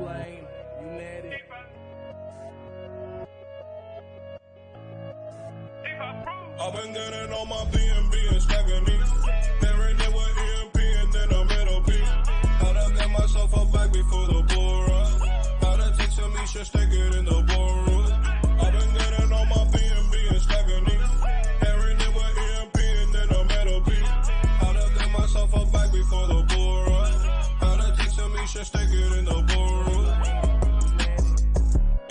lame, you mad it. I've been getting on my BNB and stacking these. Pairing it with EMP and then a middle piece. How to get myself up back before the bull run. How to take some shit, stick it in the boardroom. I've been getting on my BNB and stacking these. Pairing it with EMP and then a middle piece. How to get myself up back before the bull run. How to take some shit, stick it in the boardroom.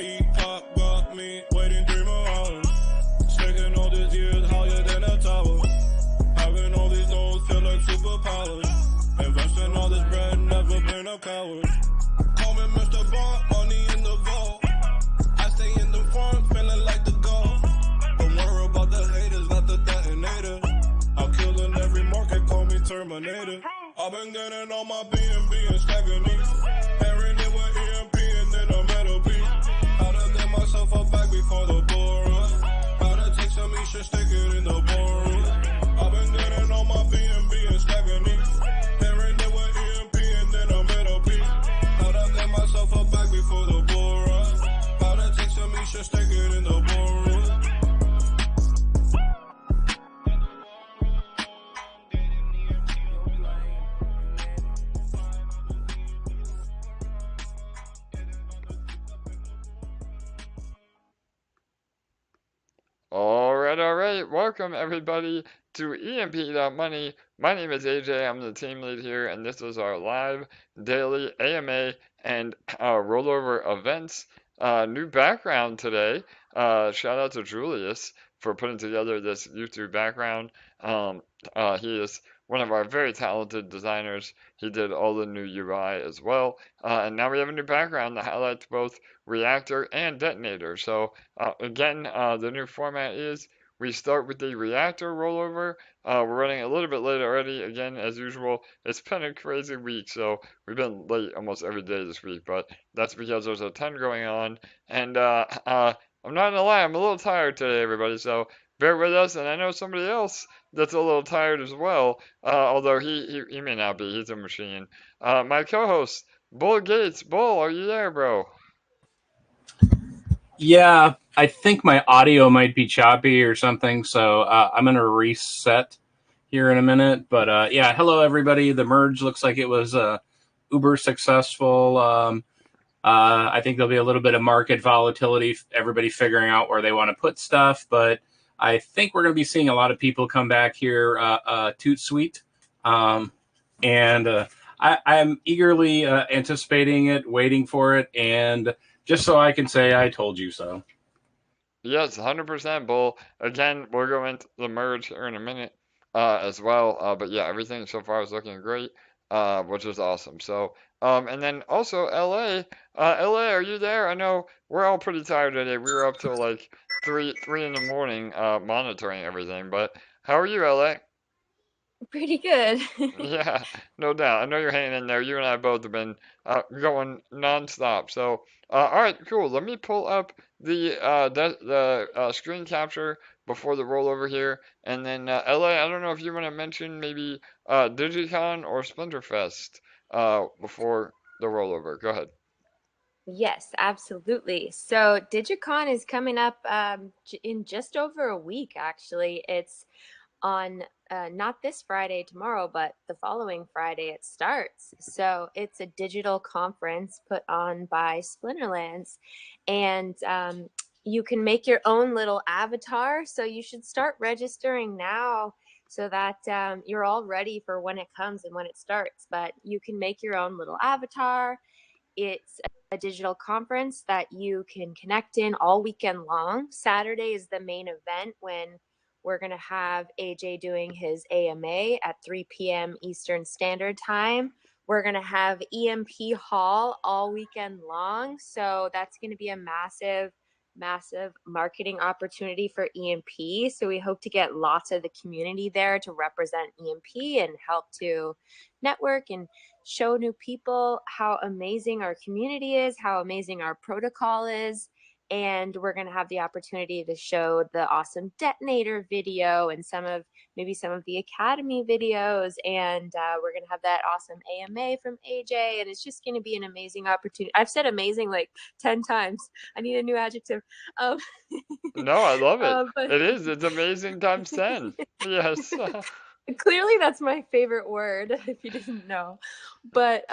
E-pop got me waiting 3 more hours. Sticking all these years higher than a tower. Having all these goals feel like superpowers. Investing all this bread, never been a coward. Call me Mr. Bond, money in the vault. I stay in the front, feeling like the goal. Don't worry about the haters, not the detonator. I'm killing every market, call me Terminator. I've been getting on my BNB and stacking these. Pairing it with EMP and then a metal piece. How to get myself up back before the bull run. How to take some shit, stick it in the boardroom. I've been getting on my BNB and stacking these. Pairing it with EMP and then a middle piece. How to get myself up back before the bull run. How to take some shit, stick it in the boardroom. All right. Welcome, everybody, to EMP.Money. My name is AJ. I'm the team lead here, and this is our live daily AMA and rollover events. New background today. Shout out to Julius for putting together this YouTube background. He is one of our very talented designers. He did all the new UI as well. And now we have a new background that highlights both Reactor and Detonator. So again, the new format is we start with the Reactor rollover. We're running a little bit late already. Again, as usual, it's been a crazy week, so we've been late almost every day this week, but that's because there's a ton going on. And I'm not gonna lie, I'm a little tired today, everybody, so bear with us. And I know somebody else that's a little tired as well, although he may not be. He's a machine. My co-host, Bull Gates. Bull, are you there, bro? Yeah, I think my audio might be choppy or something, so I'm going to reset here in a minute. But yeah, hello, everybody. The merge looks like it was uber successful. I think there'll be a little bit of market volatility, everybody figuring out where they want to put stuff, but I think we're going to be seeing a lot of people come back here toot sweet. I'm eagerly anticipating it, waiting for it, and just so I can say I told you so. Yes, 100%, Bull. Again, we'll go into the merge here in a minute as well. But yeah, everything so far is looking great, which is awesome. So, and then also LA. LA, are you there? I know we're all pretty tired today. We were up till like 3 in the morning monitoring everything. But how are you, LA? Pretty good. Yeah, no doubt. I know you're hanging in there. You and I both have been going nonstop. So, all right, cool. Let me pull up the screen capture before the rollover here, and then LA. I don't know if you want to mention maybe DigiCon or Splinterfest before the rollover. Go ahead. Yes, absolutely. So DigiCon is coming up in just over a week, actually. It's on not this Friday tomorrow, but the following Friday it starts. So it's a digital conference put on by Splinterlands, and you can make your own little avatar. So you should start registering now so that you're all ready for when it comes and when it starts. But you can make your own little avatar. It's a digital conference that you can connect in all weekend long. Saturday is the main event when we're going to have AJ doing his AMA at 3 p.m. Eastern Standard Time. We're going to have EMP Hall all weekend long. So that's going to be a massive marketing opportunity for EMP. So we hope to get lots of the community there to represent EMP and help to network and show new people how amazing our community is, how amazing our protocol is. And we're going to have the opportunity to show the awesome detonator video and maybe some of the Academy videos. And we're going to have that awesome AMA from AJ. And it's just going to be an amazing opportunity. I've said amazing like 10 times. I need a new adjective. No, I love it. But It is. It's amazing times 10. Yes. clearly that's my favorite word, if you didn't know. But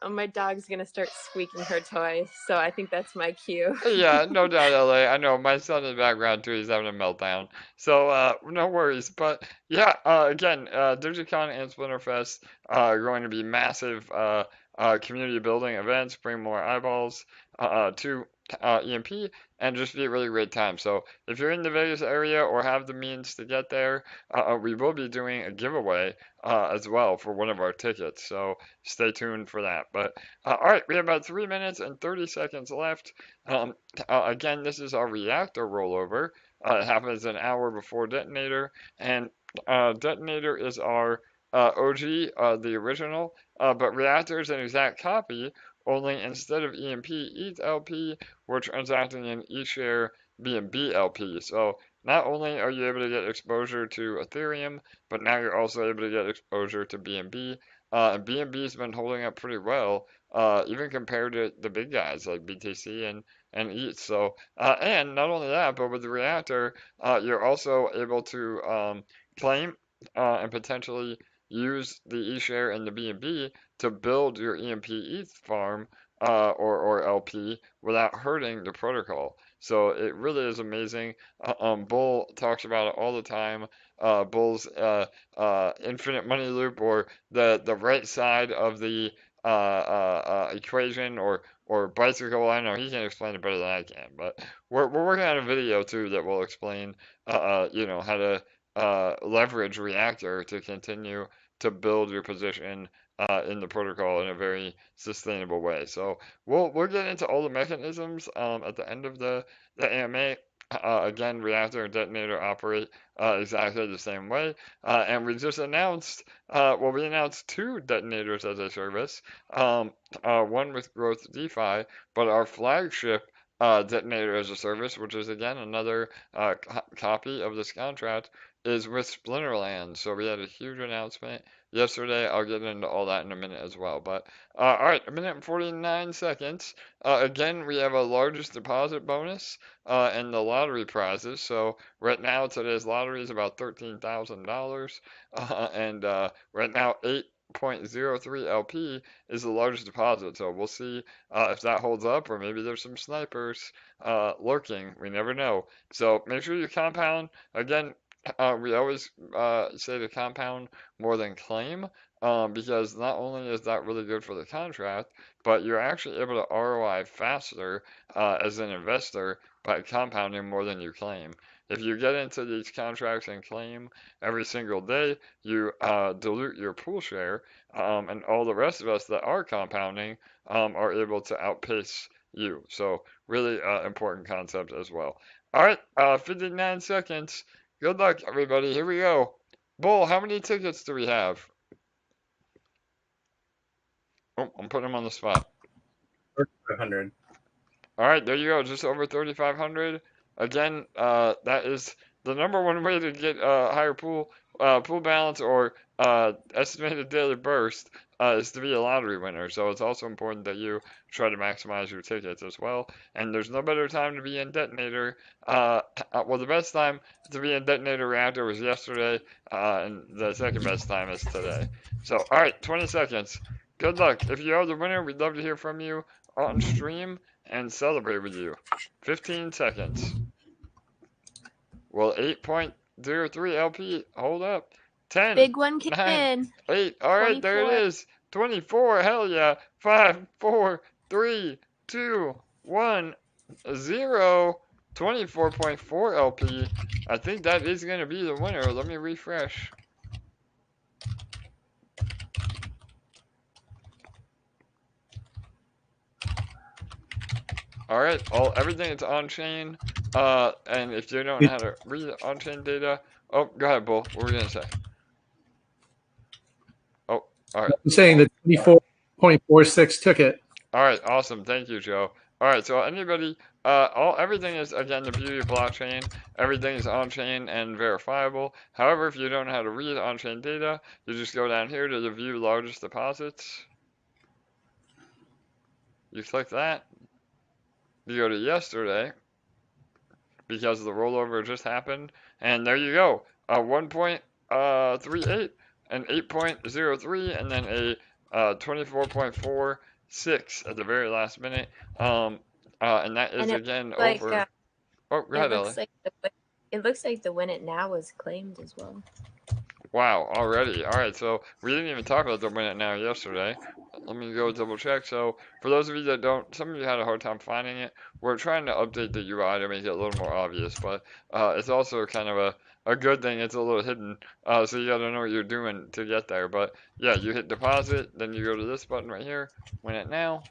my dog's gonna start squeaking her toy, so I think that's my cue. Yeah, no doubt, LA. I know my son in the background too. He's having a meltdown. So no worries. But yeah, again, DigiCon and Splinterfest are going to be massive community building events, bring more eyeballs to EMP, and just be a really great time. So if you're in the Vegas area or have the means to get there, we will be doing a giveaway as well for one of our tickets. So stay tuned for that. But all right, we have about 3 minutes and 30 seconds left. Again, this is our Reactor Rollover. It happens an hour before Detonator, and Detonator is our OG, the original, but Reactor is an exact copy, only instead of EMP ETH LP, we're transacting in eShare BNB LP. So not only are you able to get exposure to Ethereum, but now you're also able to get exposure to BNB. And BNB's been holding up pretty well, even compared to the big guys like BTC and ETH. So, and not only that, but with the Reactor, you're also able to claim and potentially use the eShare and the BNB to build your EMP ETH farm or LP without hurting the protocol. So it really is amazing. Bull talks about it all the time. Bull's infinite money loop, or the right side of the equation, or bicycle. I know he can explain it better than I can, but we're working on a video too that will explain how to leverage Reactor to continue to build your position in the protocol in a very sustainable way. So we'll get into all the mechanisms at the end of the AMA. Again, Reactor and Detonator operate exactly the same way. And we just announced, we announced 2 detonators as a service, one with Growth DeFi, but our flagship Detonator as a service, which is again another copy of this contract, is with Splinterland. So we had a huge announcement yesterday. I'll get into all that in a minute as well. But all right, a minute and 49 seconds. Again, we have a largest deposit bonus and the lottery prizes. So right now, today's lottery is about $13,000, and right now 8.03 LP is the largest deposit. So we'll see if that holds up, or maybe there's some snipers lurking. We never know. So make sure you compound. Again, we always say to compound more than claim, because not only is that really good for the contract, but you're actually able to ROI faster as an investor by compounding more than you claim. If you get into these contracts and claim every single day, you dilute your pool share, and all the rest of us that are compounding are able to outpace you. So really important concept as well. All right, 59 seconds. Good luck, everybody. Here we go. Bull, how many tickets do we have? Oh, I'm putting him on the spot. 3,500. All right, there you go. Just over 3,500. Again, that is the number one way to get higher pool balance or estimated daily burst is to be a lottery winner. So it's also important that you try to maximize your tickets as well. And there's no better time to be in Detonator. Well, the best time to be in Detonator Reactor was yesterday, and the second best time is today. So, all right, 20 seconds. Good luck. If you are the winner, we'd love to hear from you on stream and celebrate with you. 15 seconds. Well, 8.03 LP, hold up. 10. Big one came 9, in. 8. All right, 24. there it is. 24. Hell yeah. 5, 4, 3, 2, 1, 0. 24.4 LP. I think that is going to be the winner. Let me refresh. All right, everything is on chain. And if you don't know how to read on chain data, oh, go ahead, Bull. What were you gonna say? Oh, all right. I'm saying the 24.46 ticket. All right, awesome. Thank you, Joe. All right, so anybody, everything is, again, the beauty of blockchain. Everything is on-chain and verifiable. However, if you don't know how to read on-chain data, you just go down here to the view largest deposits. You click that. You go to yesterday because the rollover just happened, and there you go. 1.38, an 8.03, and then a 24.46 at the very last minute. And that is And it again looks like over. Oh, go ahead, Ellie. it looks like the win it now was claimed as well. Wow, already. All right, so we didn't even talk about the win it now yesterday. Let me go double check. So for those of you that don't, some of you had a hard time finding it. We're trying to update the UI to make it a little more obvious, but it's also kind of a good thing. It's a little hidden, so you got to know what you're doing to get there. But yeah, you hit deposit, then you go to this button right here, win it now.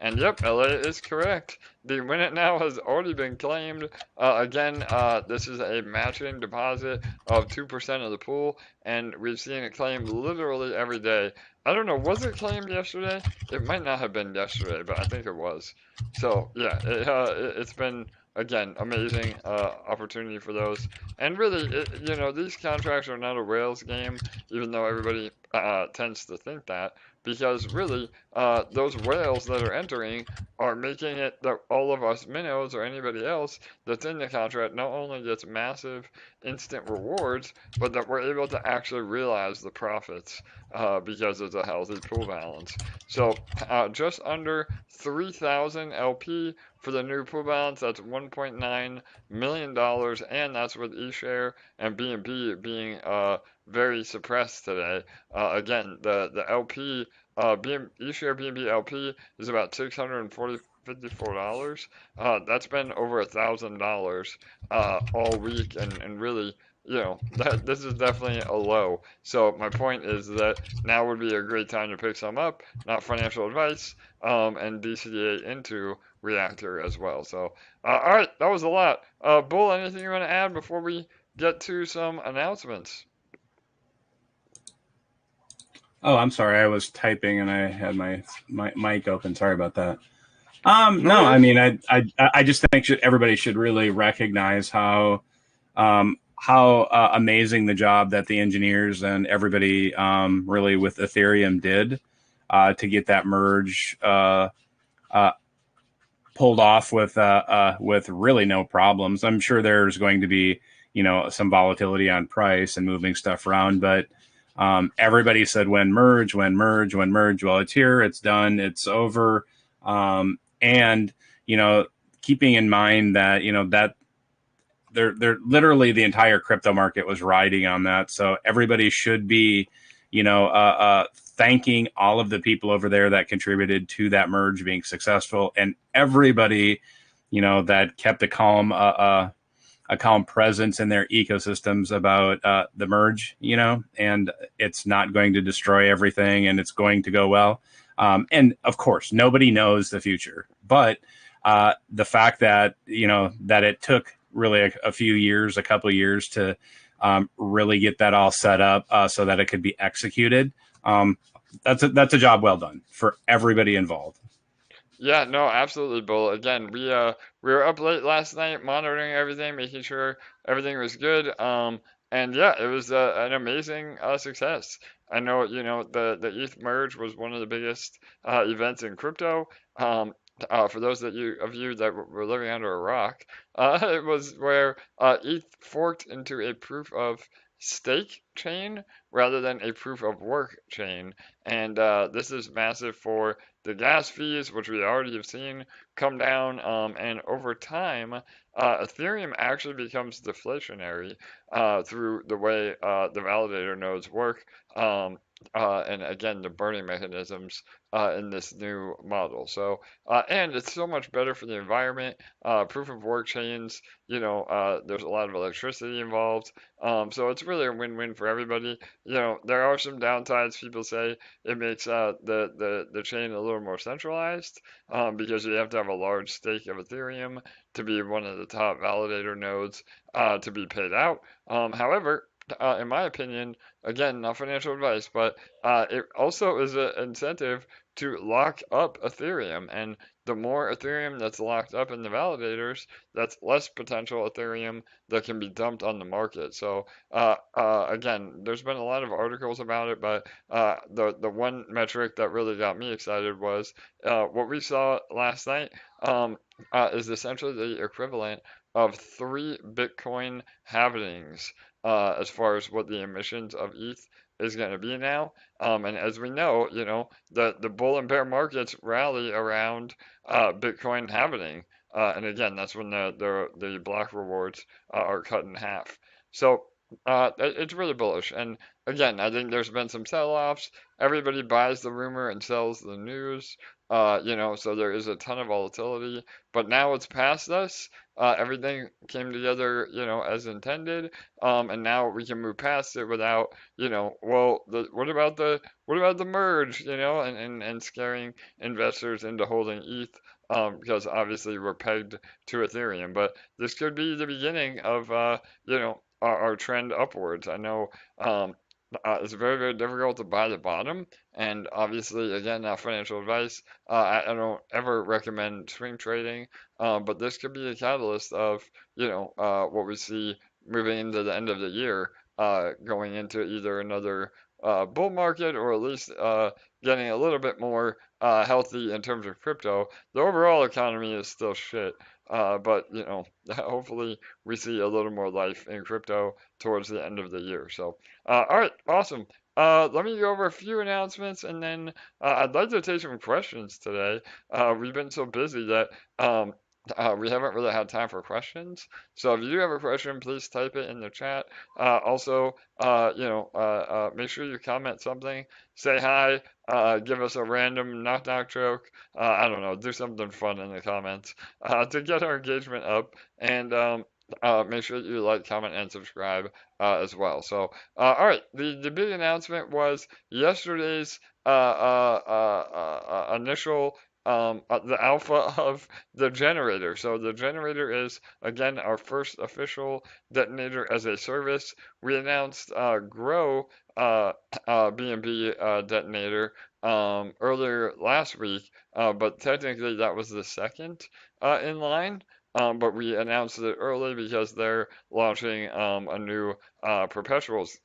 And yep, LA is correct. The win it now has already been claimed. Again, this is a matching deposit of 2% of the pool, and we've seen it claimed literally every day. I don't know, was it claimed yesterday? It might not have been yesterday, but I think it was. So yeah, it's been, again, amazing opportunity for those. And really, you know, these contracts are not a Rails game, even though everybody tends to think that, because really, those whales that are entering are making it that all of us minnows or anybody else that's in the contract not only gets massive instant rewards, but that we're able to actually realize the profits because it's a healthy pool balance. So just under 3,000 LP for the new pool balance. That's $1.9 million, and that's with eShare and BNB being very suppressed today. Again, the LP eShare BNB LP is about $654. That's been over $1,000 all week, and really, you know, this is definitely a low. So my point is that now would be a great time to pick some up, not financial advice, and DCA into Reactor as well. So, all right, that was a lot. Bull, anything you want to add before we get to some announcements? Oh, I'm sorry. I was typing and I had my mic open. Sorry about that. No, I mean, I just think everybody should really recognize how amazing the job that the engineers and everybody really with Ethereum did to get that merge pulled off with really no problems. I'm sure there's going to be, you know, some volatility on price and moving stuff around, but everybody said when merge. Well, it's here, it's done, it's over. And, you know, keeping in mind that, you know, that they're literally the entire crypto market was riding on that. So everybody should be, you know, thanking all of the people over there that contributed to that merge being successful, and everybody, you know, that kept a calm presence in their ecosystems about the merge, you know, and it's not going to destroy everything and it's going to go well. And of course, nobody knows the future, but the fact that, you know, that it took really a few years, a couple of years to really get that all set up so that it could be executed. That's a job well done for everybody involved. Yeah, no, absolutely, Bull. Again, we were up late last night monitoring everything, making sure everything was good. And yeah, it was an amazing success. I know, you know, the ETH merge was one of the biggest events in crypto. For those of you that were living under a rock, it was where ETH forked into a proof of stake chain rather than a proof of work chain. And this is massive for the gas fees, which we already have seen come down, and over time, Ethereum actually becomes deflationary through the way the validator nodes work, and again, the burning mechanisms in this new model. So, and it's so much better for the environment. Proof of work chains, you know, there's a lot of electricity involved, so it's really a win-win for everybody. You know, there are some downsides. People say it makes the chain a little more centralized because you have to have a large stake of Ethereum to be one of the top validator nodes to be paid out. However, in my opinion, again, not financial advice, but it also is an incentive to lock up Ethereum. And the more Ethereum that's locked up in the validators, that's less potential Ethereum that can be dumped on the market. So again, there's been a lot of articles about it, but the one metric that really got me excited was what we saw last night is essentially the equivalent of 3 Bitcoin halvings as far as what the emissions of ETH is going to be now. And as we know, the bull and bear markets rally around Bitcoin halving. And again, that's when the block rewards are cut in half. So it's really bullish. And again, I think there's been some sell-offs. Everybody buys the rumor and sells the news. So there is a ton of volatility. But now it's past us. Everything came together, as intended, and now we can move past it without, well, what about the merge, and scaring investors into holding ETH, because obviously we're pegged to Ethereum, but this could be the beginning of, our trend upwards. I know, it's very, very difficult to buy the bottom, and obviously, again, not financial advice. I don't ever recommend swing trading, but this could be a catalyst of, what we see moving into the end of the year, going into either another bull market or at least getting a little bit more healthy in terms of crypto. The overall economy is still shit, but hopefully we see a little more life in crypto towards the end of the year. So, all right, awesome. Let me go over a few announcements and then I'd like to take some questions today. We've been so busy that we haven't really had time for questions. So if you do have a question, please type it in the chat. Also, make sure you comment something, say hi, give us a random knock knock joke. I don't know, do something fun in the comments to get our engagement up. And make sure you like, comment, and subscribe as well. So, all right, the big announcement was yesterday's initial the alpha of the generator. So the generator is again our first official detonator as a service. We announced Grow BNB detonator earlier last week, but technically that was the second in line. But we announced it early because they're launching a new perpetuals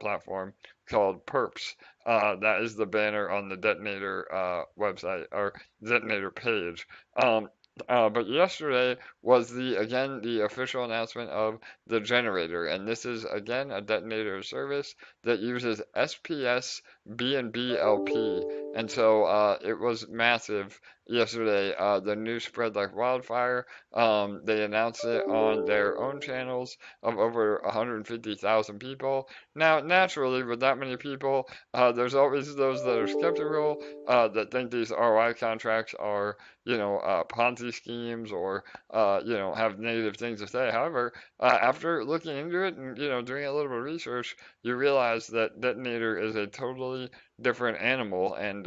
platform called Perps. That is the banner on the detonator website or detonator page. But yesterday was the official announcement of the generator, and this is again a detonator service that uses SPS BNB LP, and so it was massive yesterday. The news spread like wildfire. They announced it on their own channels of over 150,000 people. Now, naturally, with that many people, there's always those that are skeptical, that think these ROI contracts are Ponzi schemes or, have negative things to say. However, after looking into it and, doing a little bit of research, you realize that Detonator is a totally different animal and,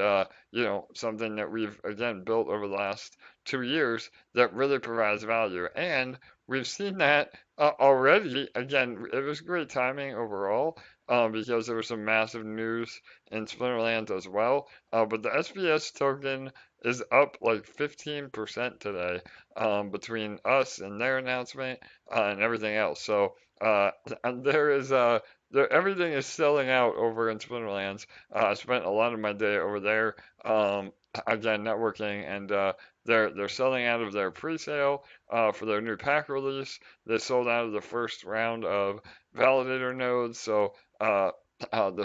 something that we've, again, built over the last 2 years that really provides value. And we've seen that already. Again, it was great timing overall. Because there was some massive news in Splinterlands as well. But the SBS token is up like 15% today, between us and their announcement and everything else. So and there is everything is selling out over in Splinterlands. I spent a lot of my day over there, again networking, and they're selling out of their pre-sale for their new pack release. They sold out of the first round of validator nodes. So the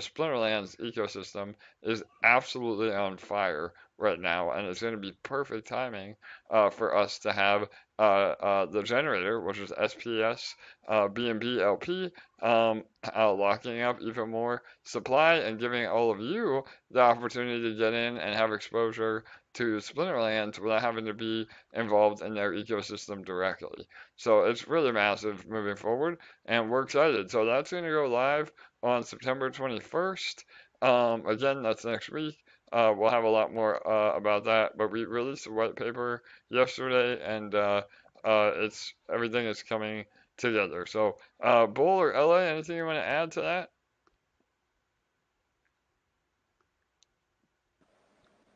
Splinterlands ecosystem is absolutely on fire right now, and it's going to be perfect timing for us to have the generator, which is SPS BNB LP, locking up even more supply and giving all of you the opportunity to get in and have exposure to Splinterlands without having to be involved in their ecosystem directly. So it's really massive moving forward, and we're excited. So that's going to go live on September 21st. Again, that's next week. We'll have a lot more about that, but we released a white paper yesterday, and everything is coming together. So, Bull or LA, anything you want to add to that?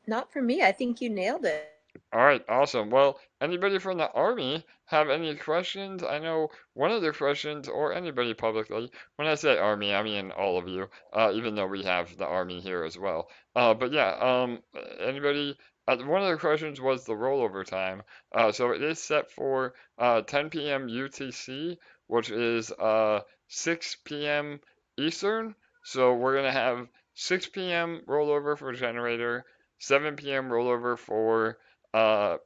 Not for me. I think you nailed it. All right, awesome. Well, anybody from the Army have any questions? I know one of the questions, or anybody publicly, when I say Army, I mean all of you, even though we have the Army here as well. But yeah, anybody, one of the questions was the rollover time. So it is set for 10 p.m. UTC, which is 6 p.m. Eastern. So we're going to have 6 p.m. rollover for generator, 7 p.m. rollover for uh,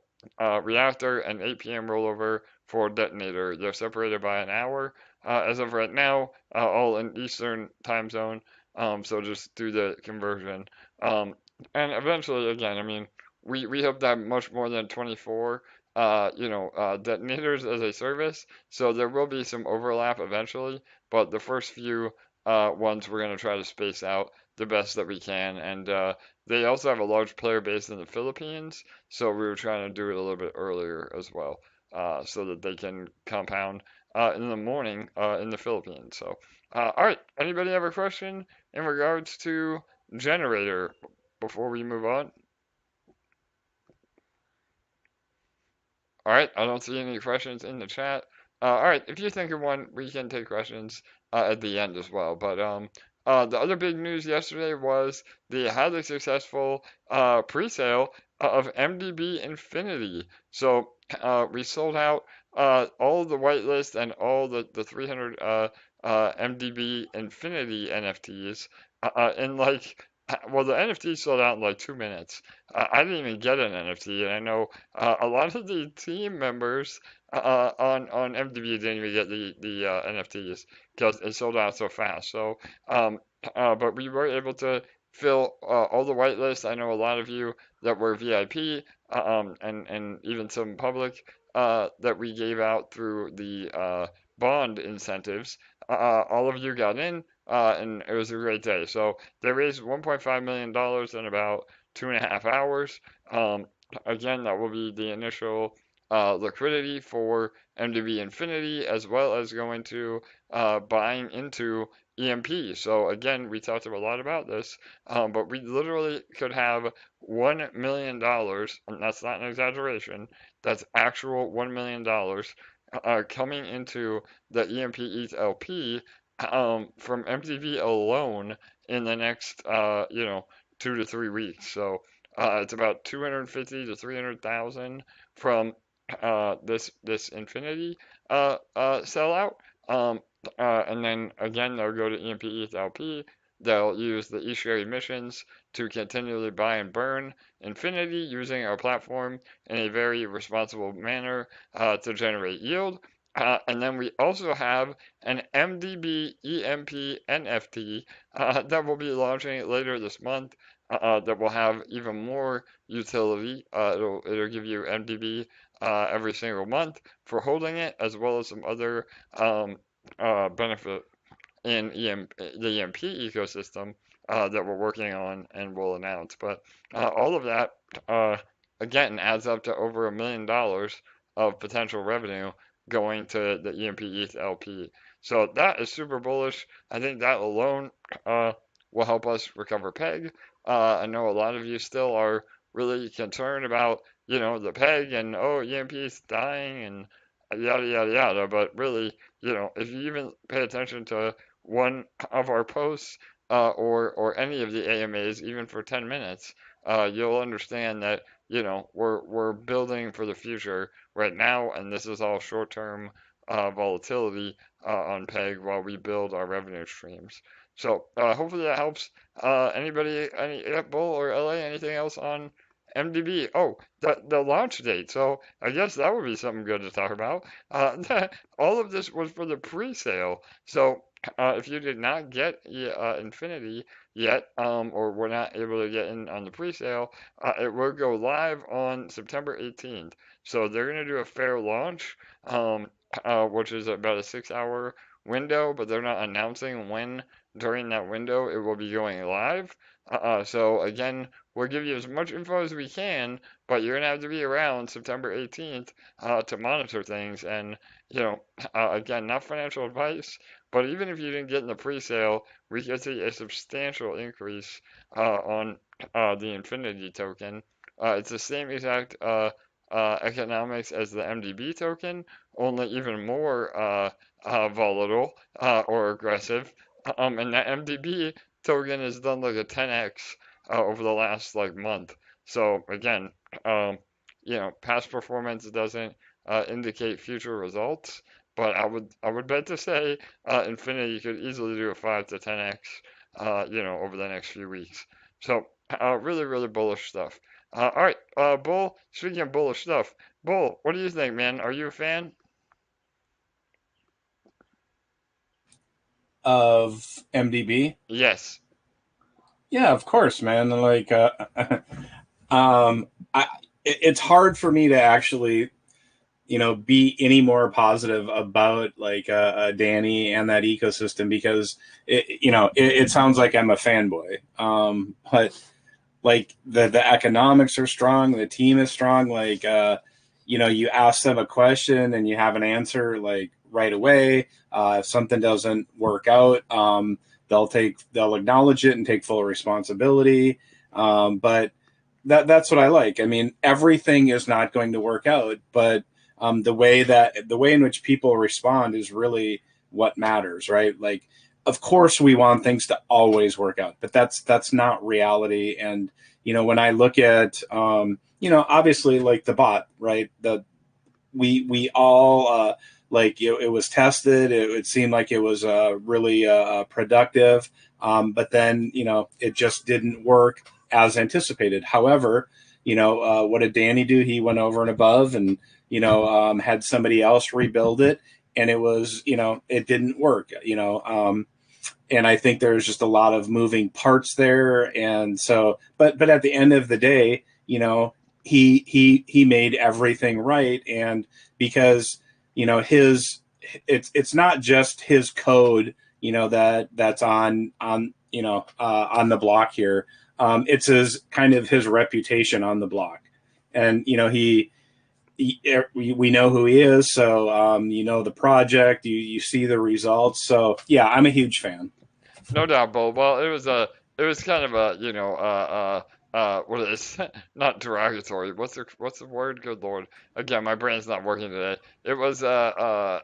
reactor, and 8 p.m. rollover for detonator. They're separated by an hour as of right now, all in Eastern time zone. So just do the conversion. And eventually, again, I mean, we hope to have much more than 24, detonators as a service. So there will be some overlap eventually, but the first few ones we're going to try to space out the best that we can. And they also have a large player base in the Philippines, so we were trying to do it a little bit earlier as well, so that they can compound in the morning in the Philippines. So, all right, anybody have a question in regards to generator before we move on? All right, I don't see any questions in the chat. All right, if you think of one, we can take questions at the end as well. But the other big news yesterday was the highly successful pre-sale of MDB Infinity. So we sold out all the whitelist and all the 300 MDB Infinity NFTs in like, well, the NFT sold out in like 2 minutes. I didn't even get an NFT, and I know a lot of the team members on MDB didn't even get the NFTs because it sold out so fast. So, but we were able to fill all the whitelists. I know a lot of you that were VIP, and even some public that we gave out through the bond incentives. All of you got in, and it was a great day. So they raised $1.5 million in about 2.5 hours. Um, Again, that will be the initial liquidity for MDB Infinity, as well as going to buying into EMP. So again, we talked a lot about this, but we literally could have $1 million, and that's not an exaggeration, that's actual $1 million coming into the EMP ETH LP from MDB alone in the next, 2 to 3 weeks. So it's about 250 to 300,000 from this Infinity sellout. And then again, they'll go to EMP ETH LP. They'll use the eShare emissions to continually buy and burn Infinity using our platform in a very responsible manner to generate yield. And then we also have an MDB EMP NFT that will be launching later this month that will have even more utility. It'll give you MDB every single month for holding it, as well as some other benefit in the EMP ecosystem that we're working on and will announce. But all of that, again, adds up to over $1 million of potential revenue going to the EMP ETH LP. So that is super bullish. I think that alone will help us recover PEG. I know a lot of you still are really concerned about, the PEG and, oh, EMP is dying and yada, yada, yada. But really, if you even pay attention to one of our posts or any of the AMAs, even for 10 minutes, you'll understand that, we're building for the future right now, and this is all short-term volatility on PEG while we build our revenue streams. So hopefully that helps. Anybody, Bull or LA, anything else on MDB? Oh, the launch date. So I guess that would be something good to talk about. All of this was for the pre-sale. So if you did not get Infinity yet, or were not able to get in on the pre-sale, it will go live on September 18th. So they're going to do a fair launch, which is about a 6-hour window, but they're not announcing when during that window it will be going live. So again, we'll give you as much info as we can, but you're gonna have to be around September 18th to monitor things. And again, not financial advice, but even if you didn't get in the pre-sale, we could see a substantial increase on the Infinity token. It's the same exact economics as the MDB token, only even more volatile or aggressive. And that MDB token has done like a 10x over the last like month. So again, um, past performance doesn't indicate future results, but I would bet to say Infinity could easily do a 5 to 10x, over the next few weeks. So really, really bullish stuff. All right, Bull. Speaking of bullish stuff, Bull, what do you think, man? Are you a fan? Of MDB. Yes. Yeah, of course, man. Like, I it's hard for me to actually, be any more positive about like Danny and that ecosystem because it sounds like I'm a fanboy. But like the economics are strong, the team is strong. Like, you ask them a question and you have an answer like right away. If something doesn't work out, they'll acknowledge it and take full responsibility. But that's what I like. I mean, everything is not going to work out, but the way in which people respond is really what matters, right? Like, of course, we want things to always work out, but that's not reality. And when I look at obviously like the bot, right? We all like it was tested. It seemed like it was really productive, but then it just didn't work as anticipated. However, what did Danny do? He went over and above and had somebody else rebuild it, and it was it didn't work. And I think there's just a lot of moving parts there, and so but at the end of the day, he made everything right, and because his it's not just his code that's on the block here. It's his kind of his reputation on the block, and we know who he is, so the project, you see the results. So yeah, I'm a huge fan. No doubt, Bo. Well, it was kind of a, what is not derogatory. What's the word? Good Lord. Again, my brain's not working today. It was a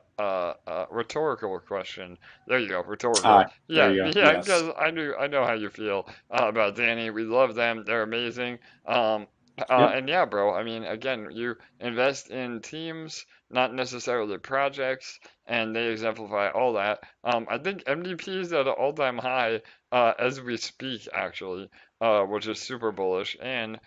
rhetorical question. There you go, rhetorical. There Yeah, you go. yeah, Yes. because I know how you feel about Danny. We love them. They're amazing. Yep. And yeah, bro. I mean, again, you invest in teams, not necessarily projects, and they exemplify all that. I think MDP is at an all-time high as we speak, actually, which is super bullish. And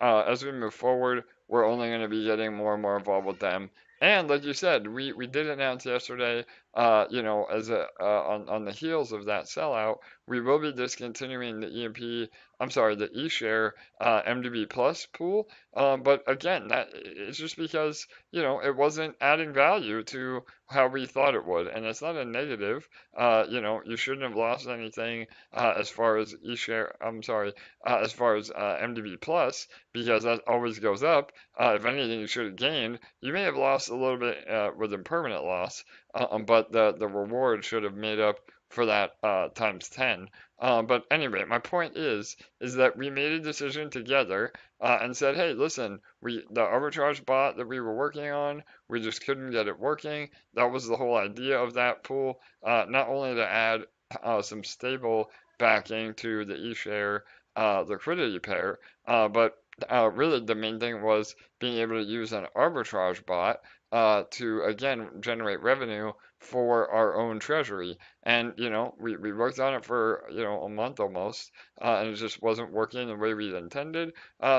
as we move forward, we're only going to be getting more and more involved with them. And like you said, we did announce yesterday, as on the heels of that sellout, we will be discontinuing the the eShare MDB Plus pool. But again, that it's just because it wasn't adding value to how we thought it would, and it's not a negative. You shouldn't have lost anything as far as eShare. As far as MDB Plus, because that always goes up. If anything, you should have gained. You may have lost a little bit with impermanent loss, but the reward should have made up for that times 10. But anyway, my point is that we made a decision together and said, hey, listen, the arbitrage bot that we were working on, we just couldn't get it working. That was the whole idea of that pool, not only to add some stable backing to the eShare liquidity pair, but really the main thing was being able to use an arbitrage bot to again generate revenue for our own treasury. And we worked on it for a month almost, and it just wasn't working the way we intended.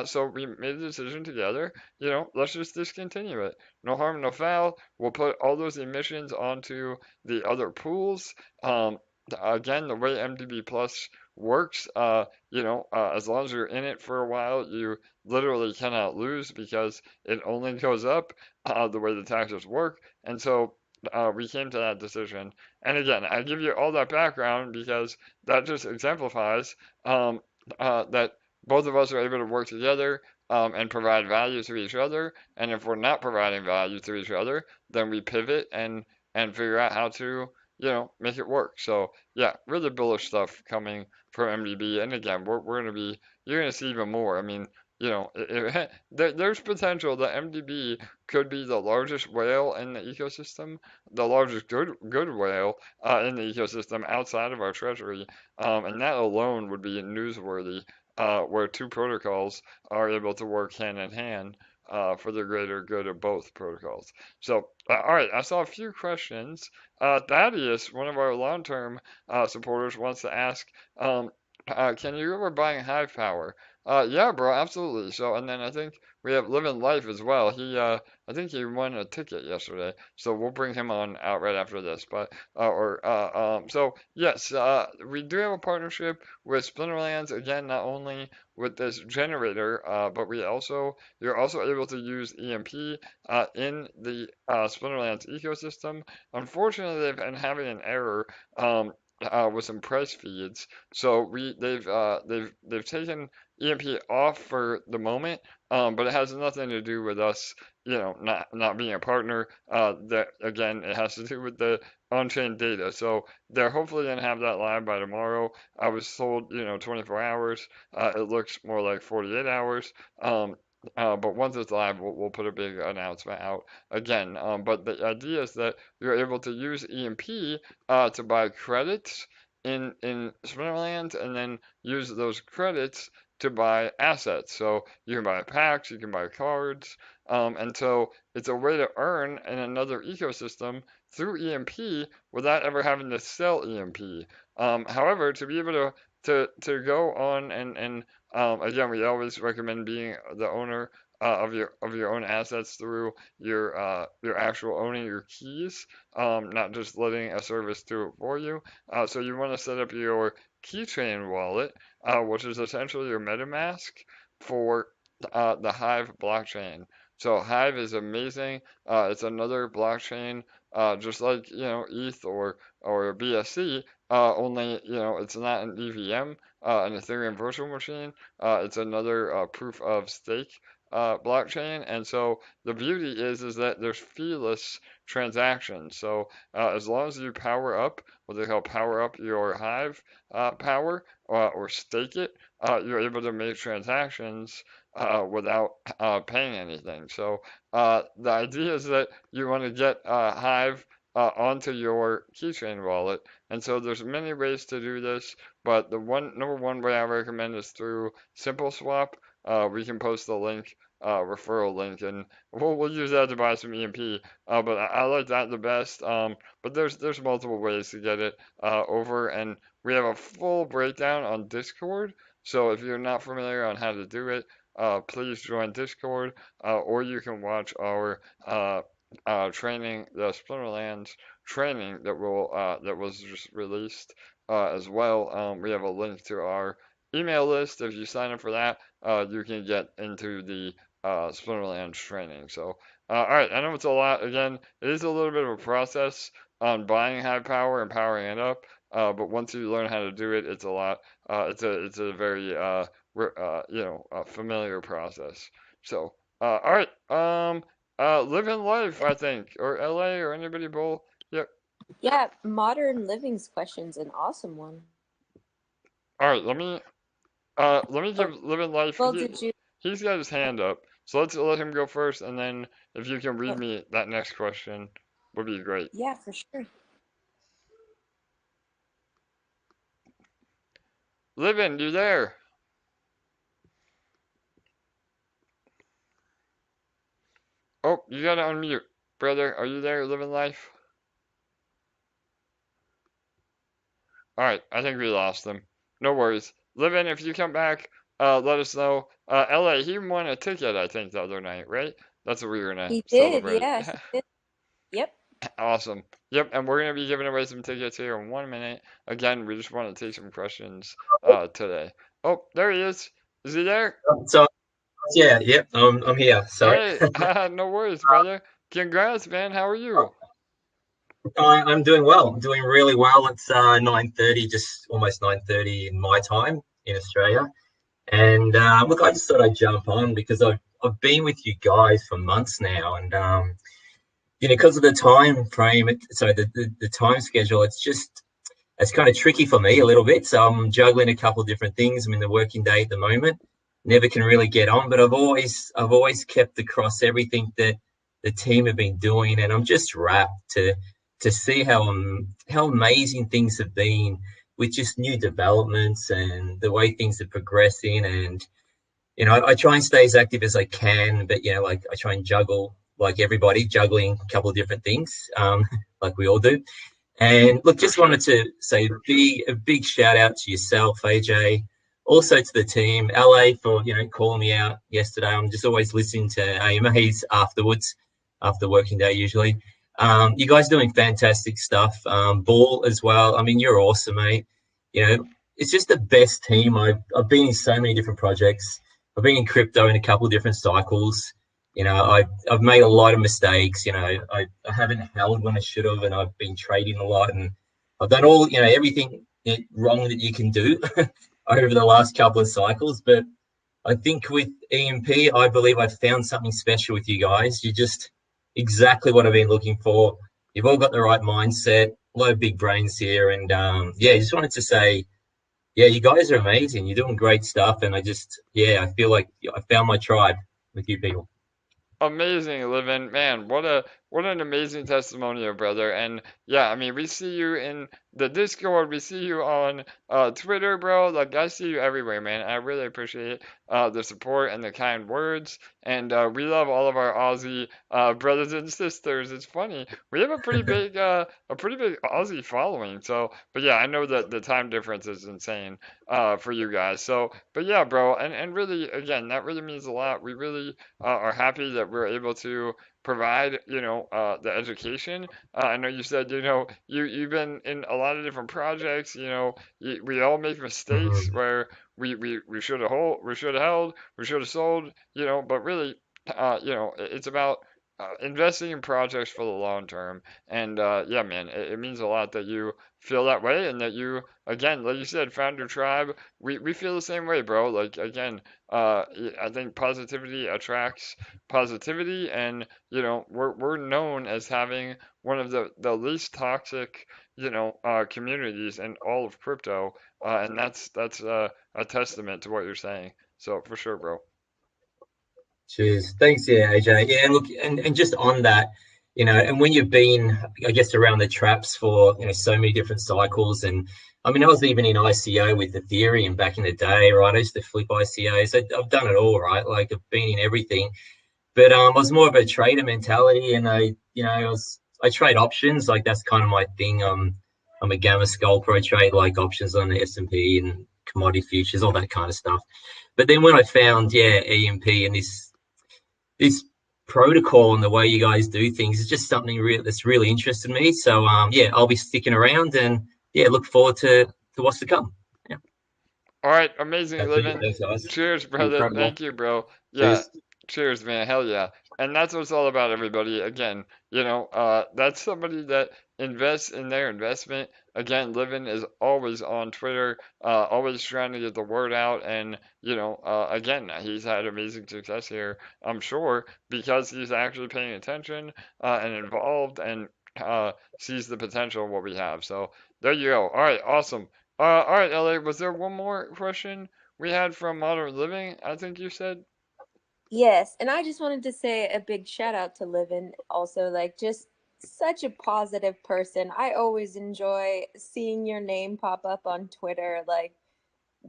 So we made a decision together. Let's just discontinue it. No harm, no foul. We'll put all those emissions onto the other pools. Again, the way MDB Plus works, as long as you're in it for a while, you literally cannot lose because it only goes up the way the taxes work. And so we came to that decision. And again, I give you all that background because that just exemplifies that both of us are able to work together and provide value to each other. And if we're not providing value to each other, then we pivot and figure out how to, make it work. So yeah, really bullish stuff coming from MDB. And again, we're going to be, you're going to see even more. I mean, there's potential that MDB could be the largest whale in the ecosystem, the largest good whale in the ecosystem outside of our treasury, and that alone would be newsworthy, where two protocols are able to work hand in hand for the greater good of both protocols. So, all right, I saw a few questions. Thaddeus, one of our long-term supporters, wants to ask, can you ever buy Hive Power? Yeah, bro, absolutely. So, and then I think we have Living Life as well. I think he won a ticket yesterday, so we'll bring him on out right after this. But, so yes, we do have a partnership with Splinterlands again, not only with this generator, but you're also able to use EMP in the Splinterlands ecosystem. Unfortunately, they've been having an error. With some price feeds, so they've taken EMP off for the moment, but it has nothing to do with us, not being a partner. That again, it has to do with the on-chain data. So they're hopefully gonna have that live by tomorrow. I was told, 24 hours. It looks more like 48 hours. But once it's live, we'll put a big announcement out again. But the idea is that you're able to use EMP to buy credits in Splinterlands and then use those credits to buy assets. So you can buy packs, you can buy cards, and so it's a way to earn in another ecosystem through EMP without ever having to sell EMP. However, to be able to go on and again, we always recommend being the owner of your own assets through your actual owning your keys, not just letting a service do it for you. So you want to set up your keychain wallet, which is essentially your MetaMask for the Hive blockchain. So Hive is amazing. It's another blockchain, just like ETH or BSC. Only it's not an EVM, an Ethereum virtual machine. It's another proof of stake blockchain, and so the beauty is that there's feeless transactions. So as long as you power up what they call power up your Hive power or stake it, you're able to make transactions without paying anything. So the idea is that you want to get Hive onto your keychain wallet, and so there's many ways to do this, but the number one way I recommend is through SimpleSwap. We can post the link, referral link, and we'll use that to buy some EMP. But I like that the best. But there's multiple ways to get it over, and we have a full breakdown on Discord. So if you're not familiar on how to do it, please join Discord, or you can watch our training, the Splinterlands training that was just released as well. We have a link to our email list. If you sign up for that, you can get into the Splinterlands training. So, all right, I know it's a lot. Again, it is a little bit of a process on buying Hive Power and powering it up. But once you learn how to do it, it's a lot. It's a very familiar process. So, all right. Living Life, I think, or LA, or anybody both. Yep. Yeah, Modern Living's question's an awesome one. All right, let me give Living Life. Well, He's got his hand up, so let's let him go first, and then if you can read me that next question, would be great. Yeah, for sure. Living, you there? Oh, you gotta unmute, brother. Are you there, Living Life? All right, I think we lost him. No worries. Living, if you come back, let us know. LA, he won a ticket, I think, the other night, right? That's what we were gonna celebrate. Yeah, he did. Yep. Awesome. Yep, and we're gonna be giving away some tickets here in 1 minute. Again, we just want to take some questions today. Oh, there he is. Is he there? So, yeah, yep, I'm here. Sorry. Hey, no worries, brother. Congrats, man. How are you? I'm doing well. I'm doing really well. It's 9:30, just almost 9:30 in my time in Australia. And look, I just thought I'd jump on because I've been with you guys for months now, and because of the time frame, the time schedule, it's kind of tricky for me a little bit. So I'm juggling a couple of different things. I'm in the working day at the moment. Never can really get on, but I've always kept across everything that the team have been doing, and I'm just rapt to see how amazing things have been with just new developments and the way things are progressing. And I try and stay as active as I can, but like I try and juggle like everybody, juggling a couple of different things, like we all do. And look, For just sure. wanted to say a big shout out to yourself, AJ, also to the team, LA, for calling me out yesterday. I'm just always listening to AMAs afterwards, after working day usually. You guys doing fantastic stuff. Ball as well. I mean, you're awesome, mate. It's just the best team. I've been in so many different projects. I've been in crypto in a couple of different cycles. I've made a lot of mistakes. I haven't held when I should have, and I've been trading a lot, and I've done everything wrong that you can do over the last couple of cycles. But I think with EMP, I believe I found something special with you guys. You're just exactly what I've been looking for. You've all got the right mindset, a lot of big brains here, and yeah, just wanted to say, yeah, you guys are amazing. You're doing great stuff, and I feel like I found my tribe with you people. Amazing, Livin. Man, what an amazing testimonial, brother. And yeah, I mean, we see you in the Discord, we see you on Twitter, bro. Like I see you everywhere, man. I really appreciate the support and the kind words. And we love all of our Aussie brothers and sisters. It's funny. We have a pretty big Aussie following. So, but yeah, I know that the time difference is insane for you guys. So, but yeah, bro, and really again, that really means a lot. We really are happy that we're able to provide, the education. I know you said, you've been in a lot of different projects. We all make mistakes Mhm. where we should have held, we should have sold. But really, it's about investing in projects for the long term. And yeah, man, it means a lot that you feel that way and that you, again, like you said, found your tribe. We feel the same way, bro. Like again, I think positivity attracts positivity, and we're known as having one of the least toxic communities in all of crypto, and that's a testament to what you're saying. So for sure, bro. Cheers. Thanks, yeah, AJ. Yeah, look, and just on that, and when you've been, I guess, around the traps for, so many different cycles, and I mean, I was even in ICO with Ethereum back in the day, right? I used to flip ICOs. I've done it all, right? Like I've been in everything, but I was more of a trader mentality, and I trade options, like that's kind of my thing. I'm a gamma scalper. I trade like options on the S&P and commodity futures, all that kind of stuff. But then when I found, yeah, EMP and this protocol and the way you guys do things is just something that's really interested me. So yeah, I'll be sticking around, and yeah, look forward to what's to come. Yeah, All right, amazing, that's it. living. Thanks, guys. Cheers, brother. Incredible. Thank you, bro. Yeah, Cheers. cheers, man. Hell yeah. And that's what it's all about, everybody. Again, that's somebody that invests in their investment. Again, Livin is always on Twitter, always trying to get the word out. And, again, he's had amazing success here, I'm sure, because he's actually paying attention and involved and sees the potential of what we have. So there you go. All right, awesome. All right, LA, was there one more question we had from Modern Living? I think you said. Yes, and I just wanted to say a big shout out to Livin also, like just such a positive person. I always enjoy seeing your name pop up on Twitter, like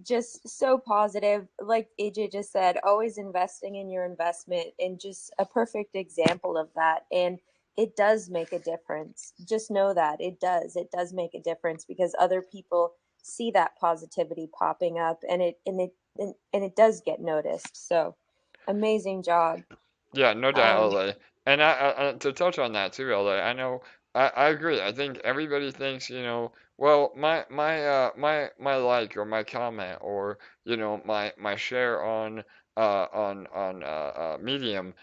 just so positive. Like AJ just said, always investing in your investment, and just a perfect example of that. And it does make a difference. Just know that it does. It does make a difference because other people see that positivity popping up, and it does get noticed. So amazing job. Yeah, no doubt, Um, LA. And I to touch on that too, LA, I know I agree. I think everybody thinks, Well, my like or my comment or my share on Medium,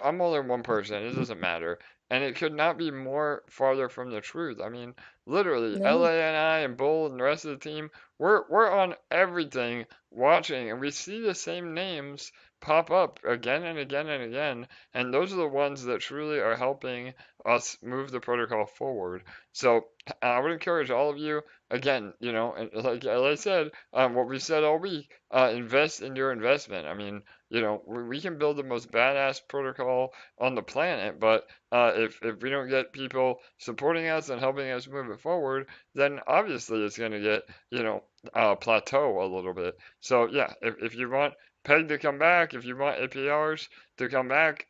I'm only one person. It doesn't matter, and it could not be more farther from the truth. I mean, literally, No. LA and I and Bull and the rest of the team, we're on everything watching, and we see the same names pop up again and again and again, and those are the ones that truly are helping us move the protocol forward. So I would encourage all of you, again, and like I said, what we said all week, invest in your investment. I mean, we can build the most badass protocol on the planet, but if we don't get people supporting us and helping us move it forward, then obviously it's going to get, plateau a little bit. So yeah, if you want Peg to come back, if you want APRs to come back,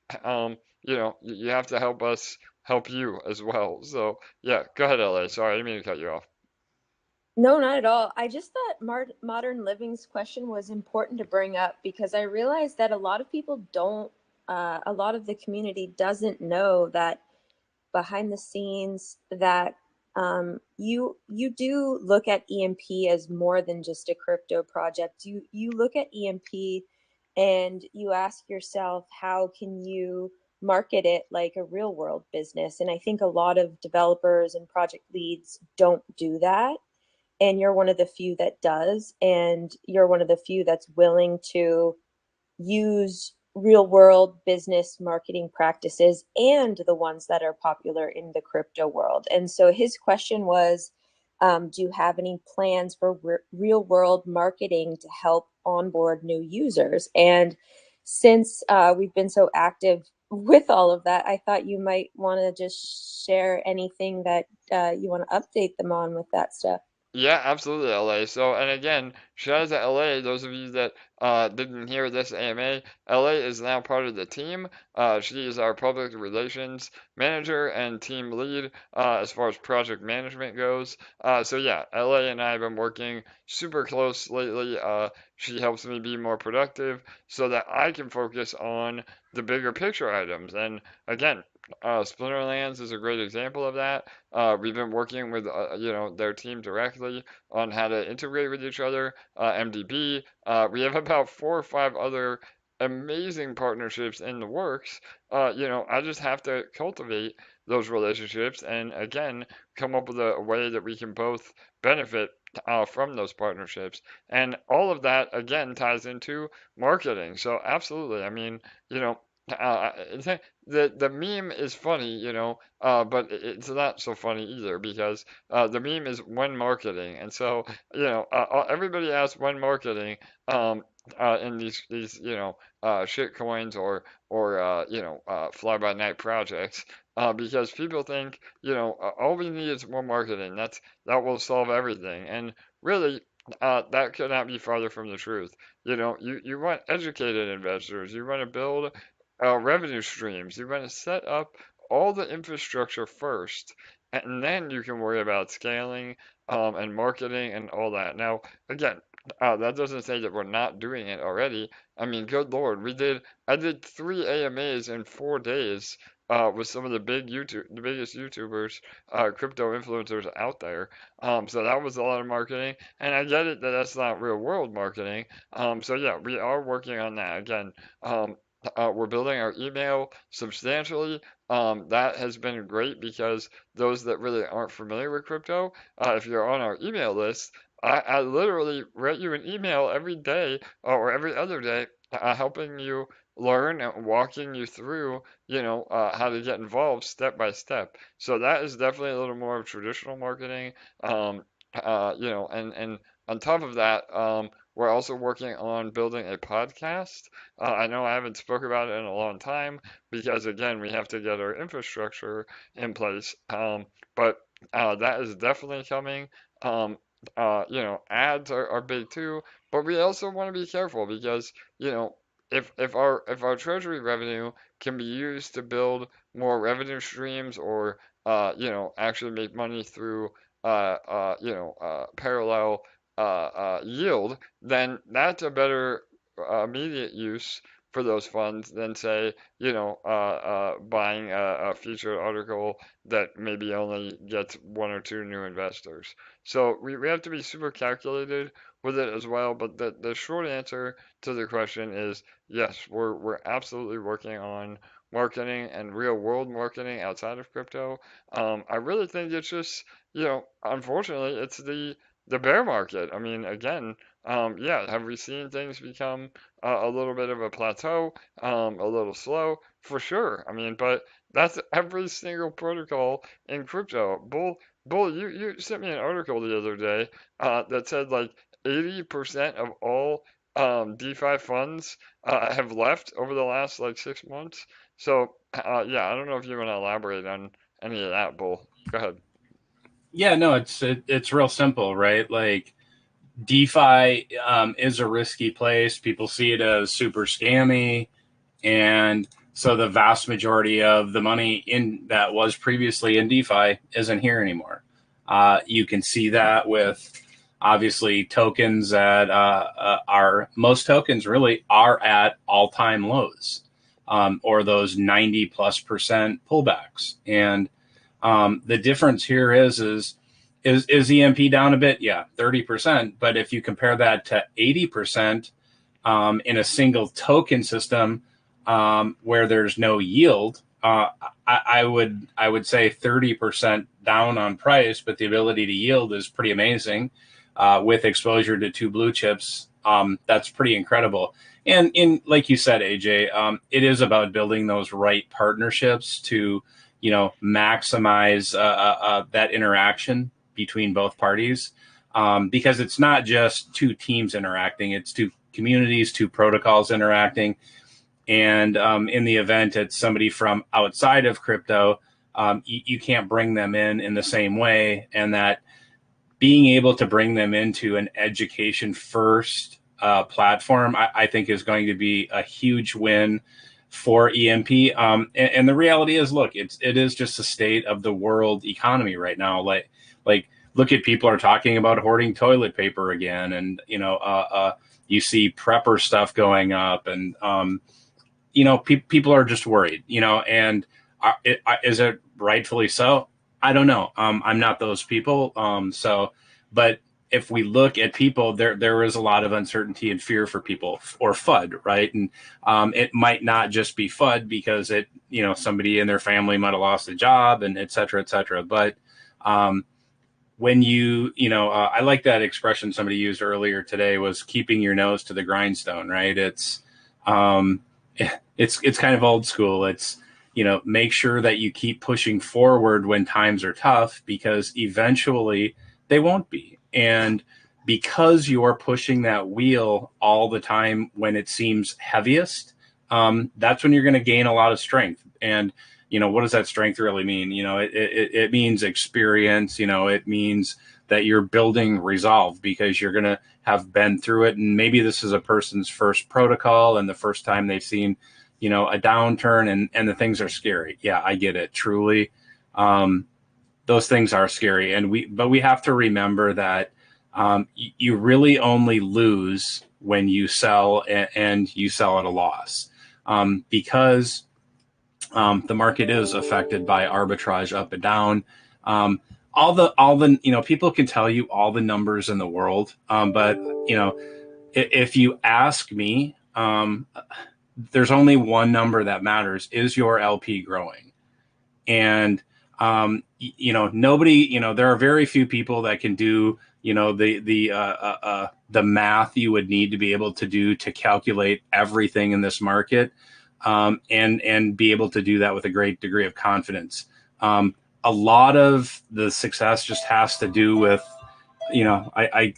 you have to help us help you as well. So yeah, go ahead, LA. Sorry, I didn't mean to cut you off. No, not at all. I just thought modern living's question was important to bring up because I realized that a lot of people don't, a lot of the community doesn't know that behind the scenes that you do look at EMP as more than just a crypto project. You look at EMP and you ask yourself, how can you market it like a real world business? And I think a lot of developers and project leads don't do that, and you're one of the few that does, and you're one of the few that's willing to use real world business marketing practices and the ones that are popular in the crypto world. And so his question was, do you have any plans for real world marketing to help onboard new users? And since we've been so active with all of that, I thought you might want to just share anything that you want to update them on with that stuff. Yeah, absolutely, LA. So, and again, shout out to LA. Those of you that didn't hear this AMA, LA is now part of the team. She is our public relations manager and team lead as far as project management goes. So yeah, LA and I have been working super close lately. She helps me be more productive so that I can focus on the bigger picture items. And again, Splinterlands is a great example of that. We've been working with their team directly on how to integrate with each other. MDB. We have about 4 or 5 other amazing partnerships in the works. I just have to cultivate those relationships and again come up with a way that we can both benefit from those partnerships. And all of that again ties into marketing. So absolutely, I mean, uh, the meme is funny, but it's not so funny either because the meme is when marketing, and so everybody asks when marketing in these shit coins or fly by night projects because people think all we need is more marketing. That will solve everything, and really. That could not be farther from the truth. You want educated investors. You want to build revenue streams. You're going to set up all the infrastructure first, and then you can worry about scaling and marketing and all that. Now, again, that doesn't say that we're not doing it already. I mean, good Lord, I did 3 AMAs in 4 days. With some of the biggest YouTubers, crypto influencers out there. So that was a lot of marketing, and I get it that that's not real world marketing. So yeah, we are working on that. Again, we're building our email substantially. That has been great because those that really aren't familiar with crypto, if you're on our email list, I literally write you an email every day or every other day, helping you learn and walking you through, how to get involved step by step. So that is definitely a little more of traditional marketing. And on top of that, we're also working on building a podcast. I know I haven't spoke about it in a long time because again, we have to get our infrastructure in place. But that is definitely coming. Um, ads are big too, but we also want to be careful because if our treasury revenue can be used to build more revenue streams or actually make money through parallel yield, then that's a better immediate use for those funds than say, buying a featured article that maybe only gets one or two new investors. So we have to be super calculated with it as well. But the short answer to the question is yes, we're absolutely working on marketing and real world marketing outside of crypto. I really think it's just, unfortunately, it's the bear market. I mean, again, yeah, have we seen things become a little bit of a plateau, a little slow? For sure. I mean, but that's every single protocol in crypto. Bull, you sent me an article the other day that said like 80% of all DeFi funds have left over the last like 6 months. So, yeah, I don't know if you want to elaborate on any of that, Bull. Go ahead. Yeah, no, it's real simple, right? Like DeFi is a risky place. People see it as super scammy, and so the vast majority of the money in that was previously in DeFi isn't here anymore. You can see that with obviously tokens that most tokens really are at all-time lows, or those 90+% pullbacks. And the difference here is EMP down a bit? Yeah, 30%. But if you compare that to 80% in a single token system where there's no yield, I would say 30% down on price, but the ability to yield is pretty amazing with exposure to two blue chips. That's pretty incredible. And like you said, AJ, it is about building those right partnerships to maximize that interaction between both parties, because it's not just two teams interacting, it's two communities, two protocols interacting. And in the event it's somebody from outside of crypto, you can't bring them in the same way. And that being able to bring them into an education first platform, I think is going to be a huge win for EMP. And the reality is, look, it is just the state of the world economy right now. Like look at people are talking about hoarding toilet paper again, and you see prepper stuff going up, and people are just worried, and is it rightfully so? I don't know. I'm not those people. But if we look at people, there is a lot of uncertainty and fear for people, or FUD, right? And it might not just be FUD because somebody in their family might have lost a job, and et cetera, et cetera. But when I like that expression somebody used earlier today, was keeping your nose to the grindstone, right? It's kind of old school. It's, make sure that you keep pushing forward when times are tough, because eventually they won't be. And because you're pushing that wheel all the time when it seems heaviest, that's when you're going to gain a lot of strength. And, what does that strength really mean? It means experience. It means that you're building resolve because you're going to have been through it. And maybe this is a person's first protocol and the first time they've seen, a downturn, and the things are scary. Yeah, I get it. Truly. Those things are scary. But we have to remember that you really only lose when you sell, and you sell at a loss, because the market is affected by arbitrage up and down. All the people can tell you all the numbers in the world, but if you ask me, there's only one number that matters: is your LP growing? And nobody, there are very few people that can do, the math you would need to be able to do to calculate everything in this market, and be able to do that with a great degree of confidence. A lot of the success just has to do with, I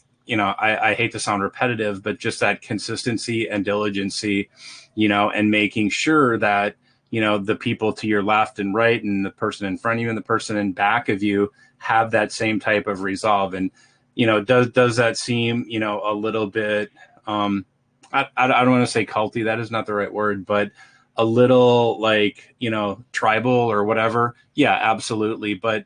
hate to sound repetitive, but just that consistency and diligency, and making sure that, the people to your left and right, and the person in front of you and the person in back of you have that same type of resolve. And, does that seem, a little bit, I don't want to say culty, that is not the right word, but a little like, tribal or whatever. Yeah, absolutely. But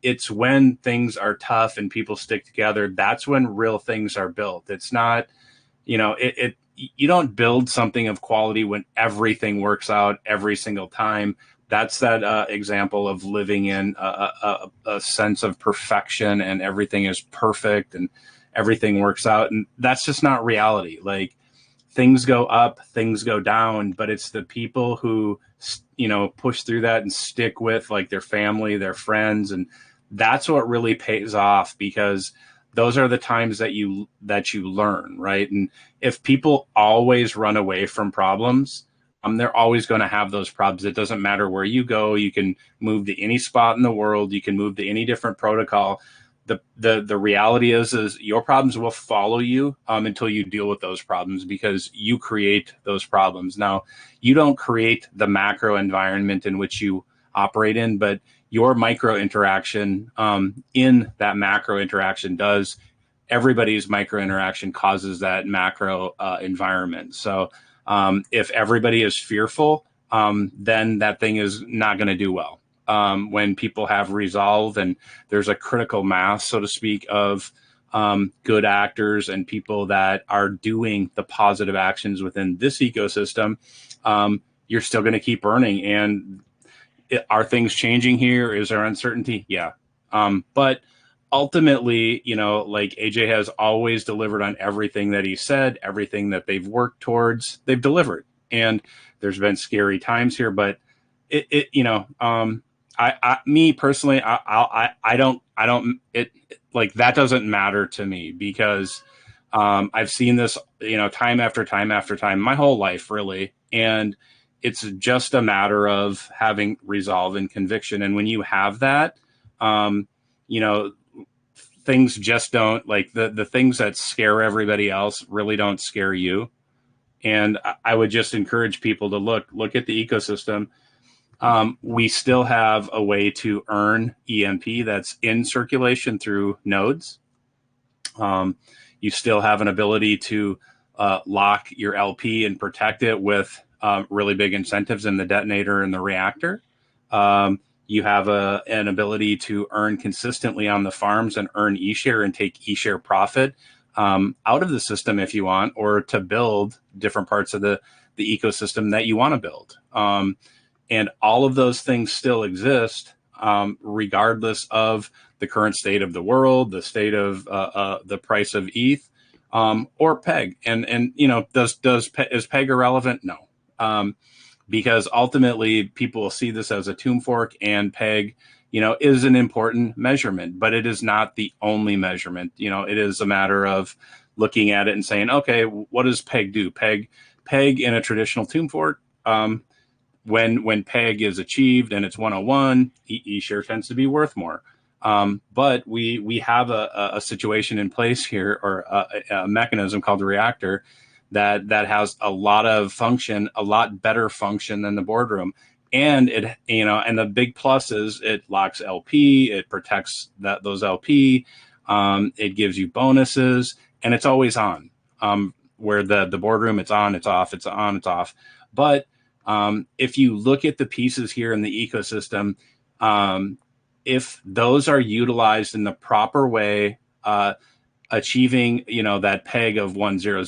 it's when things are tough and people stick together, that's when real things are built. It's not, you don't build something of quality when everything works out every single time. That's that example of living in a sense of perfection and everything is perfect and everything works out. And that's just not reality. Like, things go up, things go down, but it's the people who, push through that and stick with, like, their family, their friends. And that's what really pays off, because those are the times that you learn, right? And if people always run away from problems, they're always going to have those problems. It doesn't matter where you go. You can move to any spot in the world. You can move to any different protocol. The reality is your problems will follow you until you deal with those problems, because you create those problems. Now, you don't create the macro environment in which you operate in, but your micro interaction in that macro interaction does. Everybody's micro interaction causes that macro environment. So if everybody is fearful, then that thing is not going to do well. When people have resolve and there's a critical mass, so to speak, of good actors and people that are doing the positive actions within this ecosystem, you're still going to keep earning. And are things changing here? Is there uncertainty? Yeah. But ultimately, like AJ has always delivered on everything that he said, everything that they've worked towards, they've delivered. And there's been scary times here, but me personally, I don't, like, that doesn't matter to me, because I've seen this, time after time after time, my whole life, really. And it's just a matter of having resolve and conviction. And when you have that, things just don't, like, the things that scare everybody else really don't scare you. And I would just encourage people to look at the ecosystem. We still have a way to earn EMP that's in circulation through nodes. You still have an ability to lock your LP and protect it with really big incentives in the detonator and the reactor. You have an ability to earn consistently on the farms and earn e-share and take e-share profit out of the system if you want, or to build different parts of the ecosystem that you want to build. And all of those things still exist, regardless of the current state of the world, the state of the price of ETH, or PEG. And is PEG irrelevant? No, because ultimately people will see this as a tomb fork, and PEG, is an important measurement, but it is not the only measurement. It is a matter of looking at it and saying, okay, what does PEG do? PEG in a traditional tomb fork. When PEG is achieved and it's 101, E-share tends to be worth more. But we have a situation in place here, or a mechanism called the reactor that has a lot of function, a lot better function than the boardroom. And and the big plus is it locks LP, it protects those LP, it gives you bonuses, and it's always on. Where the boardroom, it's on, it's off, it's on, it's off. But if you look at the pieces here in the ecosystem, if those are utilized in the proper way, achieving, that PEG of 100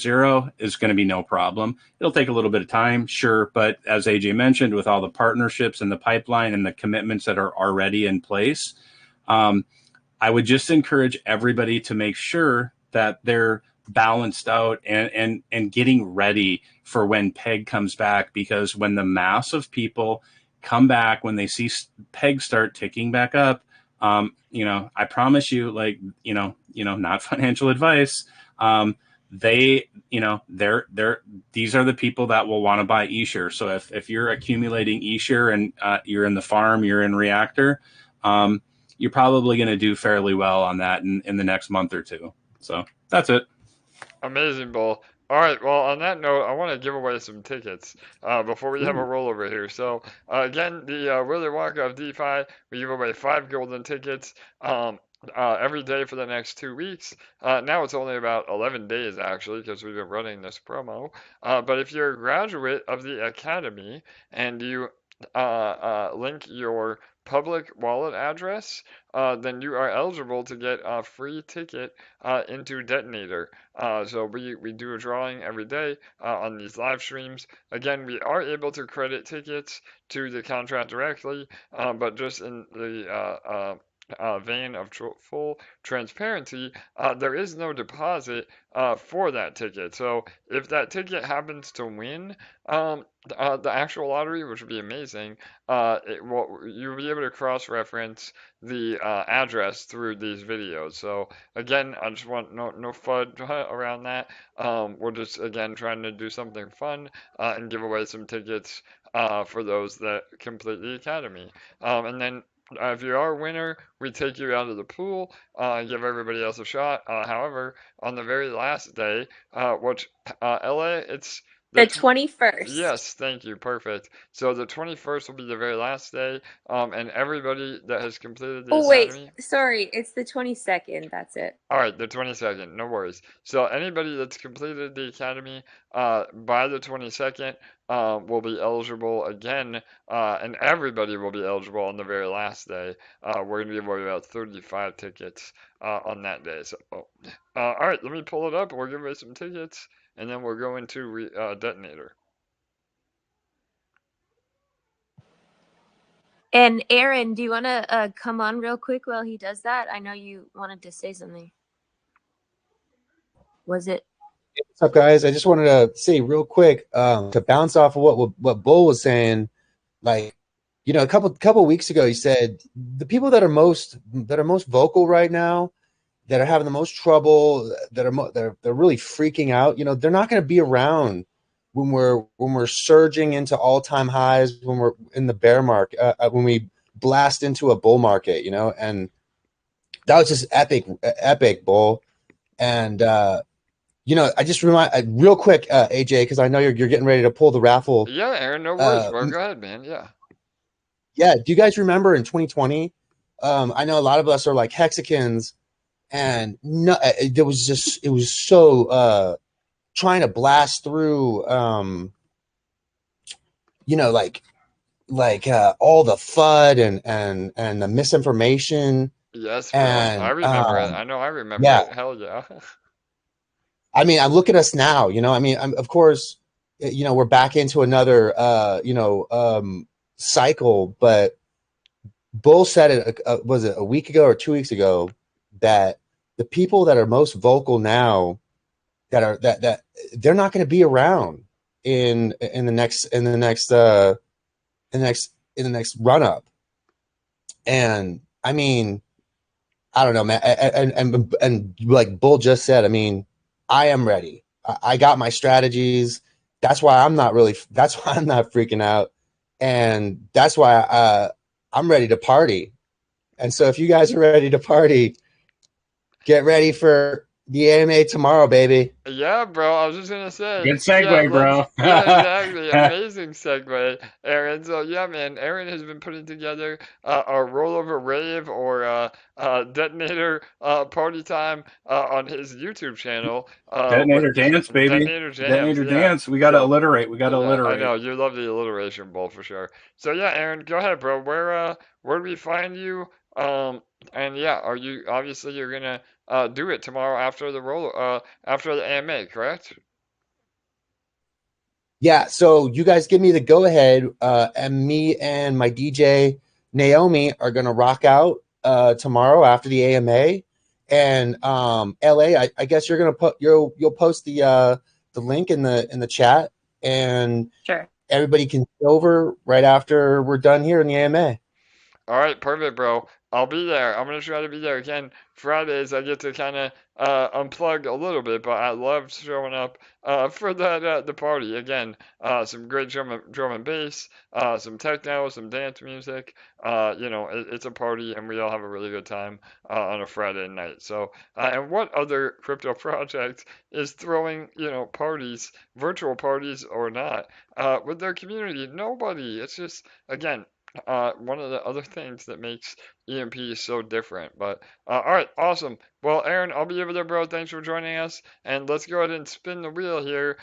is going to be no problem. It'll take a little bit of time, sure. But as AJ mentioned, with all the partnerships and the pipeline and the commitments that are already in place, I would just encourage everybody to make sure that they're balanced out and getting ready for when PEG comes back, because when the mass of people come back, when they see PEG start ticking back up, I promise you, like, not financial advice. These are the people that will want to buy e-share. So if you're accumulating e-share and you're in the farm, you're in Reactor, you're probably going to do fairly well on that in the next month or two. So that's it. Amazing, Bull. All right, well, on that note, I want to give away some tickets before we have a rollover here. So, again, the Willy Wonka of DeFi, we give away 5 golden tickets every day for the next 2 weeks. Now it's only about 11 days, actually, because we've been running this promo. But if you're a graduate of the Academy and you link your public wallet address, then you are eligible to get a free ticket into Detonator. So we do a drawing every day on these live streams. Again, we are able to credit tickets to the contract directly, but just in the vein of full transparency, there is no deposit for that ticket. So if that ticket happens to win the actual lottery, which would be amazing, you'll be able to cross-reference the address through these videos. So again, I just want no FUD around that. We're just again trying to do something fun and give away some tickets for those that complete the academy. And then if you are a winner, we take you out of the pool, give everybody else a shot. However, on the very last day, which LA, it's The 21st. Yes, thank you. Perfect. So the 21st will be the very last day, and everybody that has completed the academy. Wait, sorry, it's the 22nd. That's it. All right, the 22nd, no worries. So anybody that's completed the academy by the 22nd will be eligible again, and everybody will be eligible on the very last day. We're going to give away about 35 tickets on that day. So, all right, let me pull it up. We'll give away some tickets, and then we'll go into Detonator. And Aaron, do you want to come on real quick while he does that? I know you wanted to say something. Was it? What's up, guys? I just wanted to say real quick to bounce off of what Bull was saying. Like, you know, a couple weeks ago, he said the people that are most vocal right now, that are having the most trouble, they're really freaking out. You know, they're not going to be around when we're surging into all-time highs, when we're in the bear market, when we blast into a bull market. You know, and that was just epic, Bull. And you know, I just real quick, AJ, because I know you're getting ready to pull the raffle. Yeah, Aaron, no worries, bro. Go ahead, man. Yeah. Yeah. Do you guys remember in 2020? I know a lot of us are like Hexicans, and no, it was so trying to blast through, you know, like all the FUD and the misinformation. Yes, bro. And I remember it. I know I remember yeah. it. Hell yeah. I mean, I look at us now, you know, I mean, of course, you know, we're back into another, cycle, but Bull said it, was it a week ago or 2 weeks ago, that the people that are most vocal now that they're not going to be around in the next run up. And I mean, I don't know, man. And like Bull just said, I mean, I am ready. I got my strategies. That's why I'm not freaking out. And that's why I'm ready to party. And so if you guys are ready to party, get ready for the AMA tomorrow, baby. Yeah, bro. I was just gonna say. Good segue, bro. Yeah, exactly. Amazing segue, Aaron. So yeah, man. Aaron has been putting together a rollover rave or detonator party time on his YouTube channel. Detonator dance, baby. Detonator jams. Detonator dance. We gotta alliterate. We gotta alliterate. I know you love the alliteration, Bull, for sure. So yeah, Aaron, go ahead, bro. Where do we find you? And yeah, you're gonna do it tomorrow after the AMA, correct? Yeah, so you guys give me the go ahead, and me and my DJ Naomi are gonna rock out tomorrow after the AMA. And LA, I guess you're gonna you'll post the link in the chat, and sure, everybody can go over right after we're done here in the AMA. All right, perfect, bro. I'll be there. I'm gonna try to be there again. Fridays I get to kind of unplug a little bit, but I love showing up for the party again. Some great drum and bass, some techno, some dance music. You know, it's a party, and we all have a really good time on a Friday night. So, and what other crypto project is throwing, you know, parties, virtual parties or not, with their community? Nobody. It's just, again, one of the other things that makes EMP so different. But all right, awesome. Well, Aaron, I'll be over there, bro. Thanks for joining us, and let's go ahead and spin the wheel here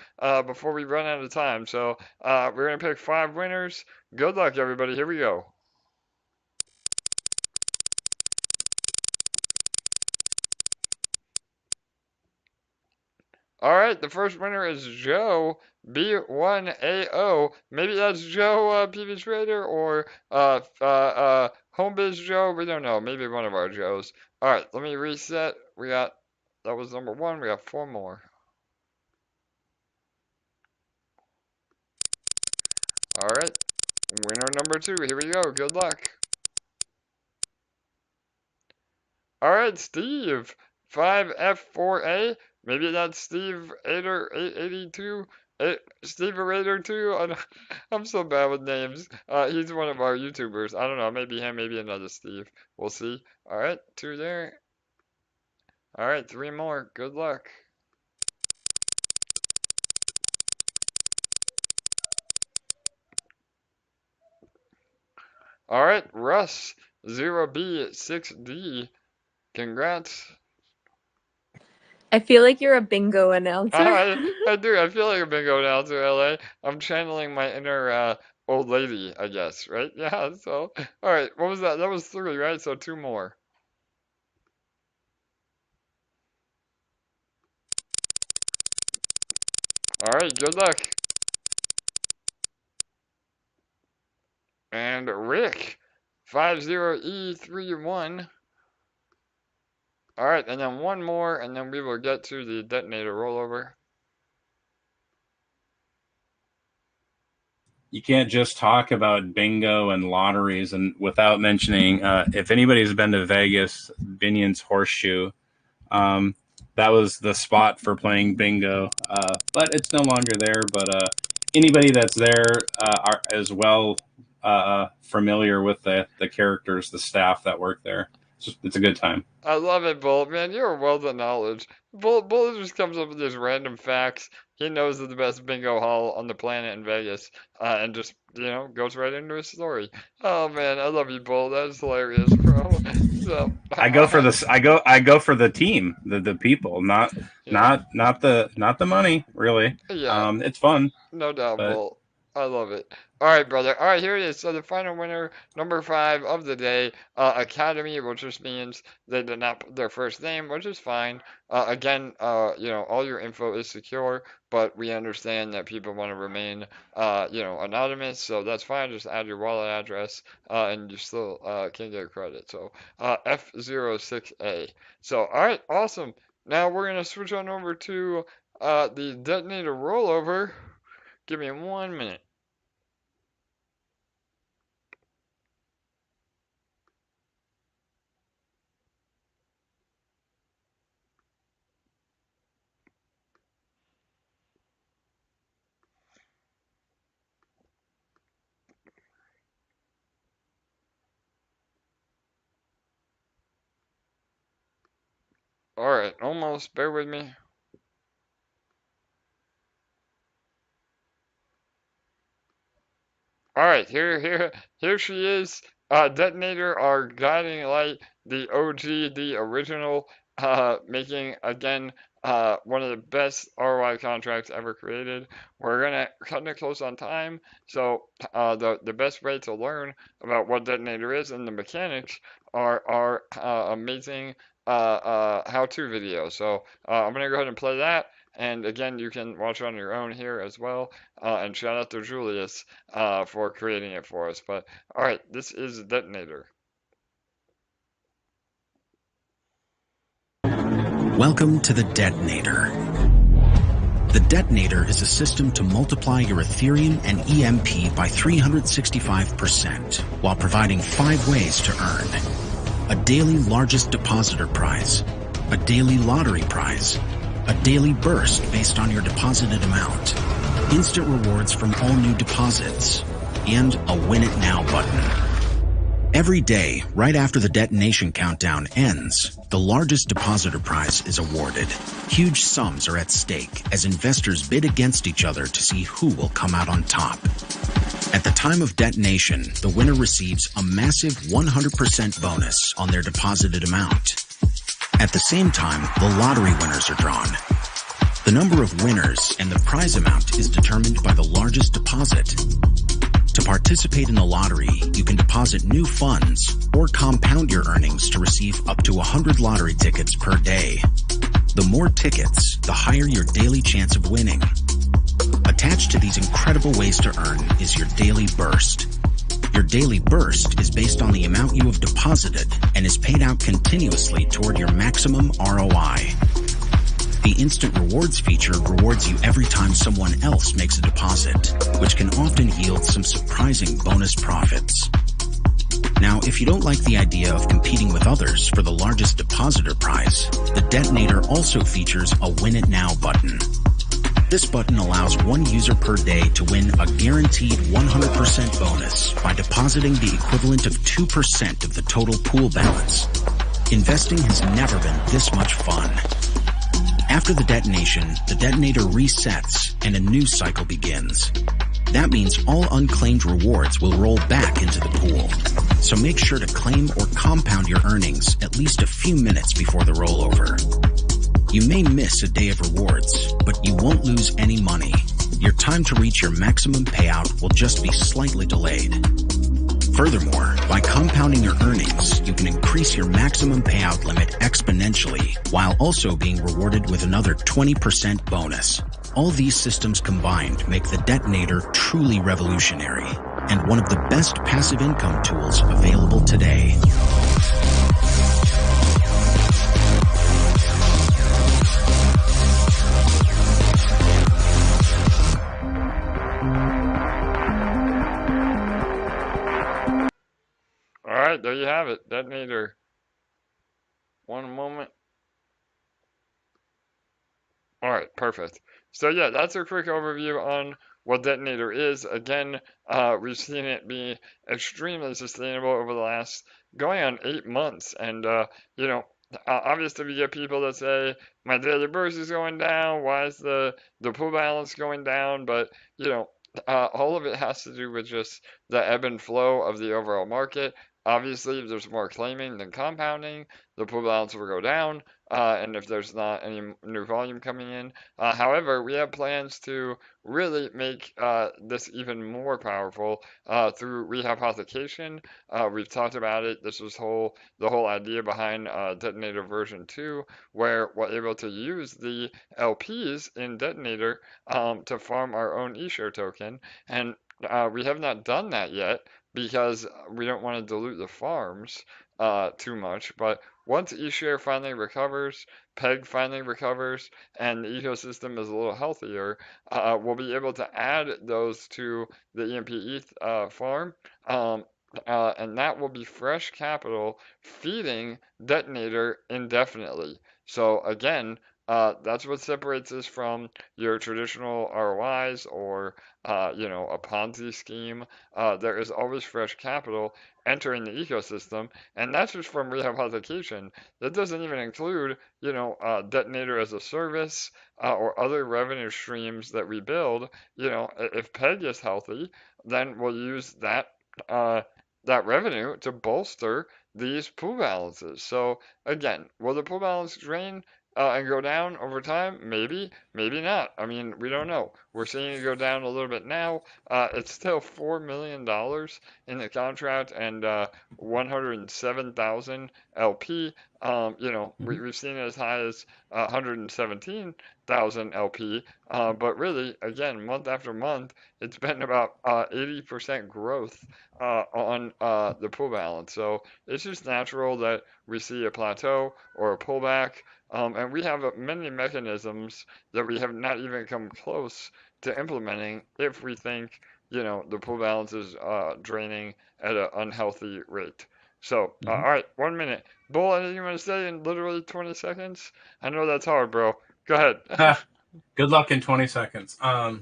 before we run out of time. So we're gonna pick 5 winners. Good luck, everybody. Here we go. All right, the first winner is Joe B1AO. Maybe that's Joe PV Trader or Homebiz Joe. We don't know. Maybe one of our Joes. All right, let me reset. That was number 1. We got 4 more. All right, winner number 2. Here we go. Good luck. All right, Steve 5F4A. Maybe that's Steve 882. Steve Raider 2. I'm so bad with names. He's one of our YouTubers. I don't know. Maybe him. Maybe another Steve. We'll see. All right, 2 there. All right, 3 more. Good luck. All right, Russ 0B6D. Congrats. I feel like you're a bingo announcer. I do. I feel like a bingo announcer, LA. I'm channeling my inner old lady, I guess, right? Yeah, so. All right, what was that? That was 3, right? So 2 more. All right, good luck. And Rick 50E31. All right, and then 1 more, and then we will get to the detonator rollover. You can't just talk about bingo and lotteries and without mentioning, if anybody's been to Vegas, Binion's Horseshoe, that was the spot for playing bingo, but it's no longer there. But anybody that's there are as well familiar with the characters, the staff that work there. It's a good time. I love it, Bull. Man, you're a wealth of knowledge. Bull just comes up with these random facts. He knows the best bingo hall on the planet in Vegas, and just, goes right into his story. Oh man, I love you, Bull. That's hilarious, bro. So, I go for this. I go for the team, the people, not the money, really. Yeah. It's fun. No doubt, Bull. I love it. All right, brother. All right, here it is. So the final winner, number 5 of the day, Academy, which just means they did not put their first name, which is fine. Again, all your info is secure, but we understand that people want to remain, anonymous, so that's fine. Just add your wallet address, and you still can get credit. So F06A. So, all right, awesome. Now we're going to switch on over to the detonator rollover. Give me 1 minute. All right, almost. Bear with me. All right, here she is. Detonator, our guiding light, the OG, the original, making again one of the best ROI contracts ever created. We're gonna cut it close on time, so the best way to learn about what Detonator is and the mechanics are our amazing how-to video. So I'm gonna go ahead and play that. And again, you can watch it on your own here as well. And shout out to Julius for creating it for us. But all right, this is Detonator. Welcome to the Detonator. The Detonator is a system to multiply your Ethereum and EMP by 365% while providing 5 ways to earn. A daily largest depositor prize, a daily lottery prize, a daily burst based on your deposited amount, instant rewards from all new deposits, and a Win It Now button. Every day, right after the detonation countdown ends, the largest depositor prize is awarded. Huge sums are at stake as investors bid against each other to see who will come out on top. At the time of detonation, the winner receives a massive 100% bonus on their deposited amount. At the same time, the lottery winners are drawn. The number of winners and the prize amount is determined by the largest deposit. To participate in the lottery, you can deposit new funds or compound your earnings to receive up to 100 lottery tickets per day. The more tickets, the higher your daily chance of winning. Attached to these incredible ways to earn is your daily burst. Your daily burst is based on the amount you have deposited and is paid out continuously toward your maximum ROI. The instant rewards feature rewards you every time someone else makes a deposit, which can often yield some surprising bonus profits. Now, if you don't like the idea of competing with others for the largest depositor prize, the Detonator also features a Win It Now button. This button allows one user per day to win a guaranteed 100% bonus by depositing the equivalent of 2% of the total pool balance. Investing has never been this much fun. After the detonation, the detonator resets and a new cycle begins. That means all unclaimed rewards will roll back into the pool. So make sure to claim or compound your earnings at least a few minutes before the rollover. You may miss a day of rewards, but you won't lose any money. Your time to reach your maximum payout will just be slightly delayed. Furthermore, by compounding your earnings, you can increase your maximum payout limit exponentially, while also being rewarded with another 20% bonus. All these systems combined make the Detonator truly revolutionary, and one of the best passive income tools available today. All right, there you have it, Detonator. One moment. All right, perfect. So yeah, that's a quick overview on what Detonator is. Again, we've seen it be extremely sustainable over the last going on 8 months, and you know, obviously we get people that say my daily burst is going down. Why is the pool balance going down? But you know, all of it has to do with just the ebb and flow of the overall market. Obviously, if there's more claiming than compounding, the pool balance will go down, and if there's not any new volume coming in. However, we have plans to really make this even more powerful through rehypothecation. We've talked about it. This was the whole idea behind Detonator version 2, where we're able to use the LPs in Detonator to farm our own eShare token, and we have not done that yet, because we don't want to dilute the farms too much. But once eShare finally recovers, PEG finally recovers, and the ecosystem is a little healthier, we'll be able to add those to the EMP ETH farm, and that will be fresh capital feeding Detonator indefinitely. So again, that's what separates us from your traditional ROIs or you know, a Ponzi scheme. There is always fresh capital entering the ecosystem, and that's just from rehypothecation. That doesn't even include, you know, Detonator as a service or other revenue streams that we build. You know, if PEG is healthy, then we'll use that that revenue to bolster these pool balances. So again, will the pool balance drain and go down over time? Maybe, maybe not. I mean, we don't know. We're seeing it go down a little bit now. It's still $4 million in the contract and 107,000 LP. You know, we've seen it as high as 117,000 LP. But really, again, month after month, it's been about 80% growth on the pool balance. So it's just natural that we see a plateau or a pullback. And we have many mechanisms that we have not even come close to implementing if we think, you know, the pool balance is draining at an unhealthy rate. So, all right, 1 minute. Bull, anything you want to say in literally 20 seconds? I know that's hard, bro. Go ahead. Good luck in 20 seconds. All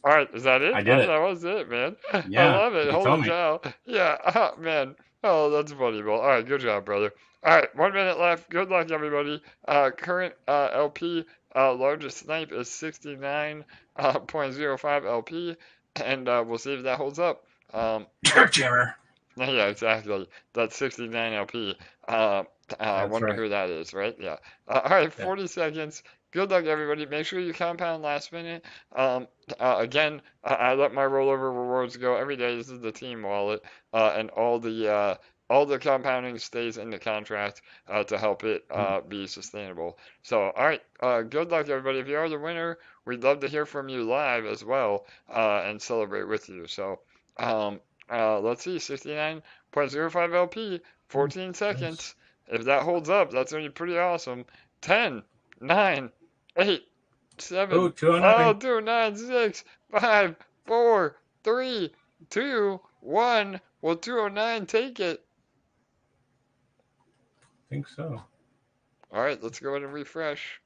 right, is that it? I did it. That was it, man. Yeah, I love it. you Holy told me. cow. Yeah, man. Oh, that's funny, Bull. All right, good job, brother. All right, 1 minute left. Good luck, everybody. Current LP largest snipe is 69.05 LP, and we'll see if that holds up. Trick jammer. Yeah, exactly. That's 69 LP. I wonder right. who that is, right? Yeah. All right, 40 seconds. Good luck, everybody. Make sure you compound last minute. Again, I let my rollover rewards go every day. This is the team wallet, and all the all the compounding stays in the contract to help it be sustainable. So, all right, good luck, everybody. If you are the winner, we'd love to hear from you live as well and celebrate with you. So, let's see, 69.05 LP, 14 seconds. If that holds up, that's going to be pretty awesome. 10, 9, 8, 7, Oh, 209. 9, 6, 5, 4, 3, 2, 1. Will 209 take it? I think so. All right, let's go ahead and refresh.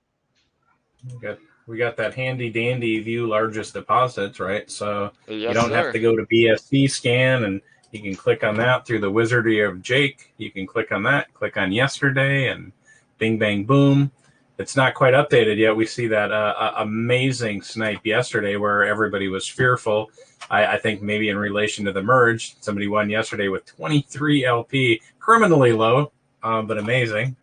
We got that handy dandy view largest deposits, right? So Yes, you don't sir. have to go to BSC scan, and you can click on that through the wizardry of Jake. You can click on that, click on yesterday, and bing, bang, boom. It's not quite updated yet. We see that amazing snipe yesterday where everybody was fearful. I think maybe in relation to the merge, somebody won yesterday with 23 LP, criminally low, but amazing.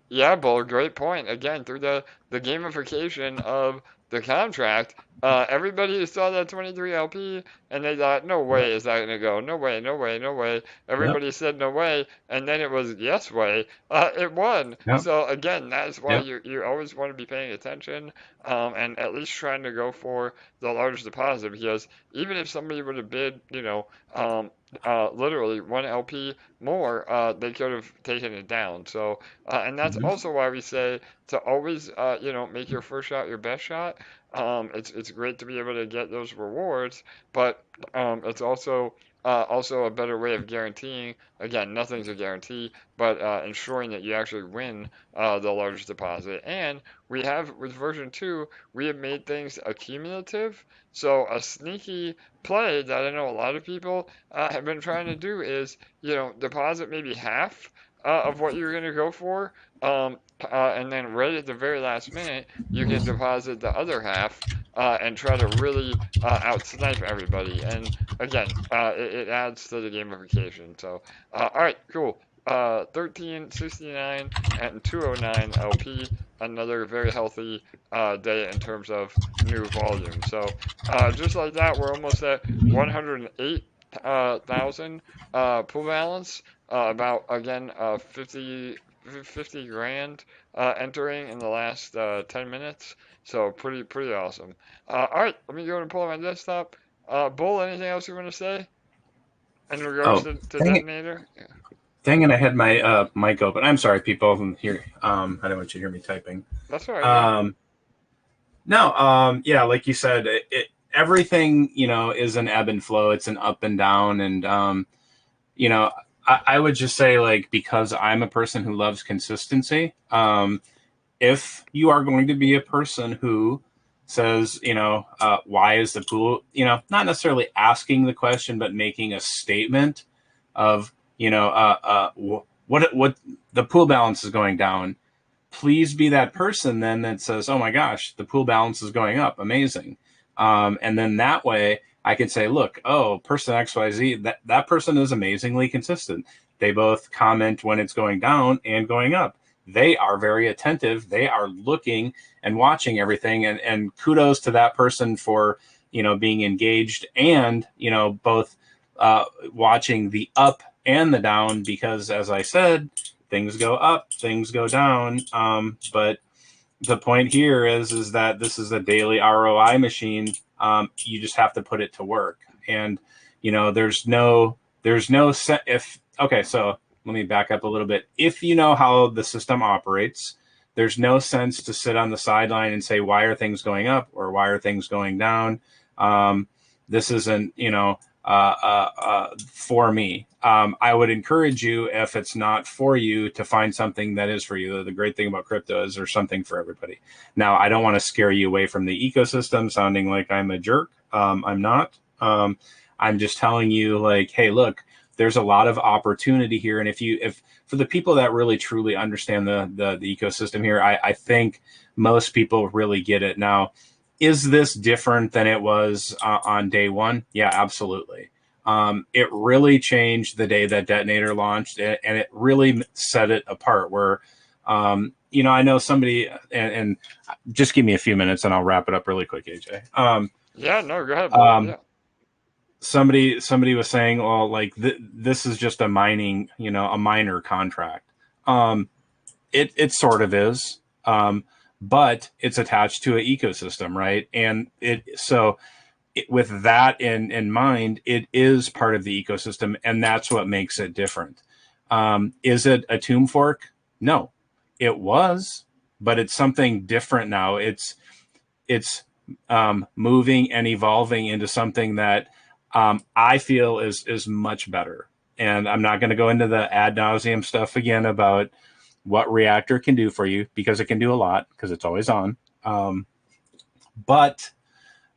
Yeah, Bull, great point. Again, through the gamification of the contract, everybody saw that 23 LP and they thought, no way is that going to go. No way, no way, no way. Everybody said no way, and then it was yes way. It won. Yep. So again, that's why Yep. you always want to be paying attention and at least trying to go for the large deposit, because even if somebody would have bid, literally 1 LP more, they could have taken it down. So, and that's also why we say to always, make your first shot your best shot. It's great to be able to get those rewards, but it's also a better way of guaranteeing. Again, nothing's a guarantee, but ensuring that you actually win the largest deposit. And we have, with version 2, we have made things accumulative. So a sneaky play that I know a lot of people have been trying to do is, deposit maybe half of what you're going to go for, and then right at the very last minute, you can deposit the other half and try to really out-snipe everybody. And again, it adds to the gamification. So, all right, cool. 1369 and 209 LP, another very healthy day in terms of new volume. So just like that, we're almost at 108,000 pool balance. About, again, 50 grand entering in the last 10 minutes. So pretty awesome. All right, let me go and pull up my desktop. Bull, anything else you want to say in regards to Detonator? Yeah. Dang it, I had my mic open. I'm sorry, people. I'm here. I don't want you to hear me typing. That's all right. Yeah, like you said, everything, is an ebb and flow. It's an up and down. And, I would just say, like, because I'm a person who loves consistency, if you are going to be a person who says, why is the pool, not necessarily asking the question, but making a statement of, what the pool balance is going down, please be that person then that says, oh my gosh, the pool balance is going up. Amazing. And then that way I can say, look, person XYZ, that person is amazingly consistent. They both comment when it's going down and going up. They are very attentive. They are looking and watching everything. And kudos to that person for, being engaged and, both watching the up and the down, because as I said, things go up, things go down. But the point here is that this is a daily ROI machine. You just have to put it to work. And, there's no okay, so let me back up a little bit. If you know how the system operates, there's no sense to sit on the sideline and say, why are things going up or why are things going down? This isn't, for me. I would encourage you, if it's not for you, to find something that is for you. The great thing about crypto is there's something for everybody. Now, I don't want to scare you away from the ecosystem sounding like I'm a jerk. I'm not. I'm just telling you, like, hey, look, there's a lot of opportunity here. And if for the people that really truly understand the ecosystem here, I think most people really get it. Now, is this different than it was on day one? Yeah, absolutely. It really changed the day that Detonator launched, and it really set it apart where, I know somebody, and just give me a few minutes and I'll wrap it up really quick, AJ. Yeah, no, go ahead. Yeah. somebody was saying, well, like this is just a mining, you know, a miner contract. It sort of is, but it's attached to an ecosystem, right? And with that in mind, it is part of the ecosystem, and that's what makes it different. Is it a tomb fork? No, it was, but it's something different now. It's moving and evolving into something that I feel is much better. And I'm not going to go into the ad nauseum stuff again about what Reactor can do for you, because it can do a lot, because it's always on. But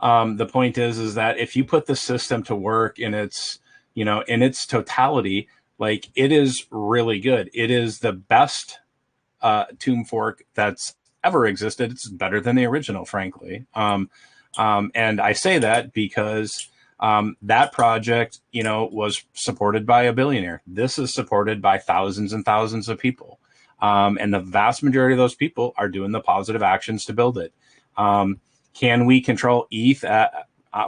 the point is that if you put the system to work in its, you know, in its totality, like, it is really good. It is the best tomb fork that's ever existed. It's better than the original, frankly. And I say that because that project, you know, was supported by a billionaire. This is supported by thousands and thousands of people. And the vast majority of those people are doing the positive actions to build it. Can we control ETH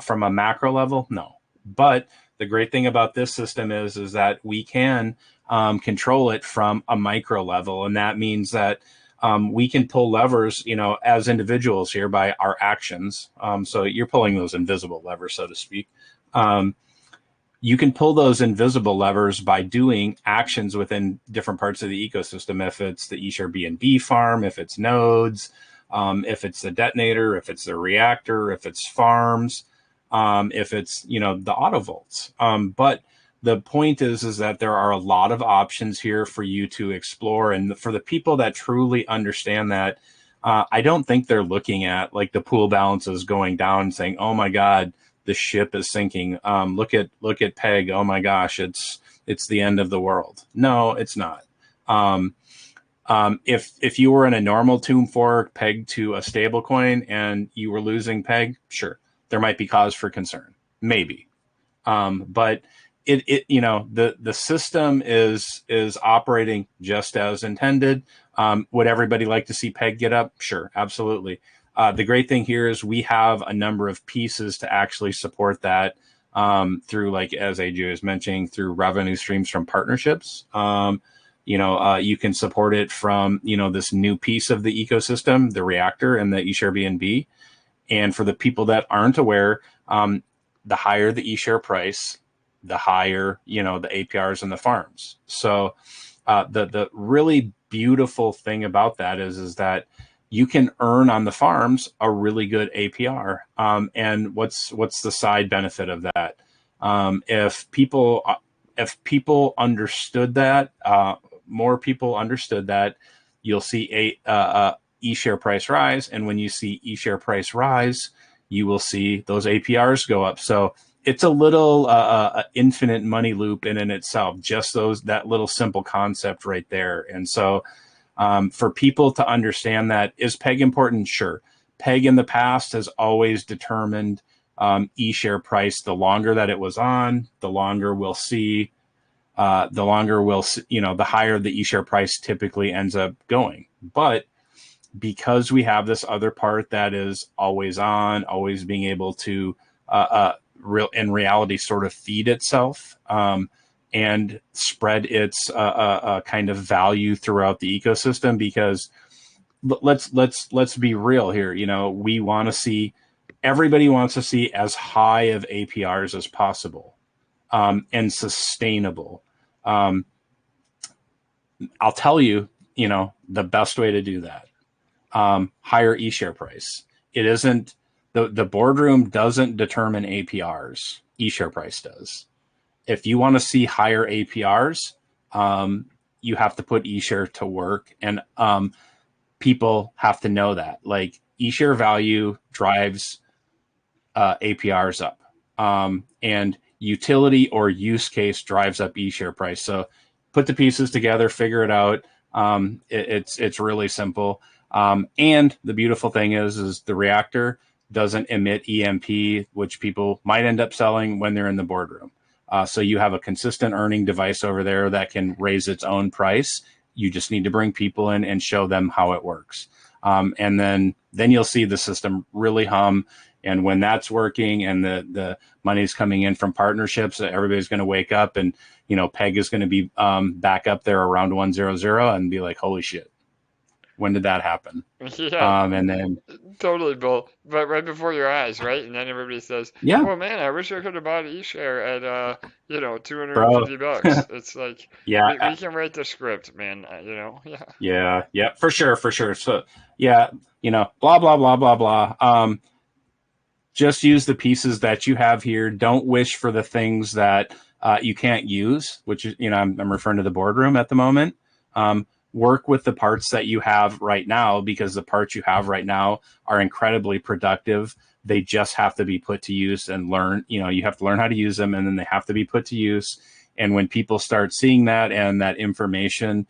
from a macro level? No. But the great thing about this system is that we can control it from a micro level. And that means that we can pull levers, you know, as individuals here by our actions. So you're pulling those invisible levers, so to speak. You can pull those invisible levers by doing actions within different parts of the ecosystem. If it's the eShare BNB farm, if it's nodes, if it's the detonator, if it's the reactor, if it's farms, if it's, you know, the auto vaults. But the point is that there are a lot of options here for you to explore. And for the people that truly understand that, I don't think they're looking at like the pool balances going down and saying, oh my God, the ship is sinking. Look at Peg. Oh my gosh, it's the end of the world. No, it's not. If you were in a normal tomb fork pegged to a stable coin and you were losing Peg, sure, there might be cause for concern, maybe. But it you know, the system is operating just as intended. Would everybody like to see Peg get up? Sure, absolutely. The great thing here is we have a number of pieces to actually support that through, like, as AJ was mentioning, through revenue streams from partnerships. You know, you can support it from, you know, this new piece of the ecosystem, the Reactor and the eShare BNB. And for the people that aren't aware, the higher the eShare price, the higher, you know, the APRs and the farms. So the really beautiful thing about that is that you can earn on the farms a really good APR. And what's the side benefit of that? If people understood that, more people understood that, you'll see a eShare price rise. And when you see eShare price rise, you will see those APRs go up. So it's a little infinite money loop in itself, just that little simple concept right there. And so for people to understand that, is Peg important? Sure. Peg in the past has always determined eShare price. The longer that it was on, the longer we'll see, you know, the higher the eShare price typically ends up going. But because we have this other part that is always on, always being able to in reality sort of feed itself and spread its kind of value throughout the ecosystem, because let's be real here. You know, everybody wants to see as high of APRs as possible and sustainable. I'll tell you, you know, the best way to do that, higher eShare price. It isn't, the boardroom doesn't determine APRs. eShare price does. If you want to see higher APRs, you have to put eShare to work, and people have to know that. Like, eShare value drives APRs up, and utility or use case drives up eShare price. So put the pieces together, figure it out. It's really simple. And the beautiful thing is the Reactor doesn't emit EMP, which people might end up selling when they're in the boardroom. So you have a consistent earning device over there that can raise its own price. You just need to bring people in and show them how it works. And then you'll see the system really hum. And when that's working and the money's coming in from partnerships, everybody's going to wake up and, you know, PEG is going to be back up there around 100 and be like, holy shit, when did that happen? Yeah, And then, totally, Bull. But right before your eyes, right? And then everybody says, yeah, "Well, man, I wish I could have bought eShare at you know, bro, $250." It's like yeah, we can write the script, man. You know, yeah. yeah, for sure, for sure. So, yeah, you know, blah, blah, blah, blah, blah. Just use the pieces that you have here. Don't wish for the things that you can't use, which is, you know, I'm referring to the boardroom at the moment. Work with the parts that you have right now, because the parts you have right now are incredibly productive. They just have to be put to use and learn. You know, you have to learn how to use them, and then they have to be put to use. And when people start seeing that, and that information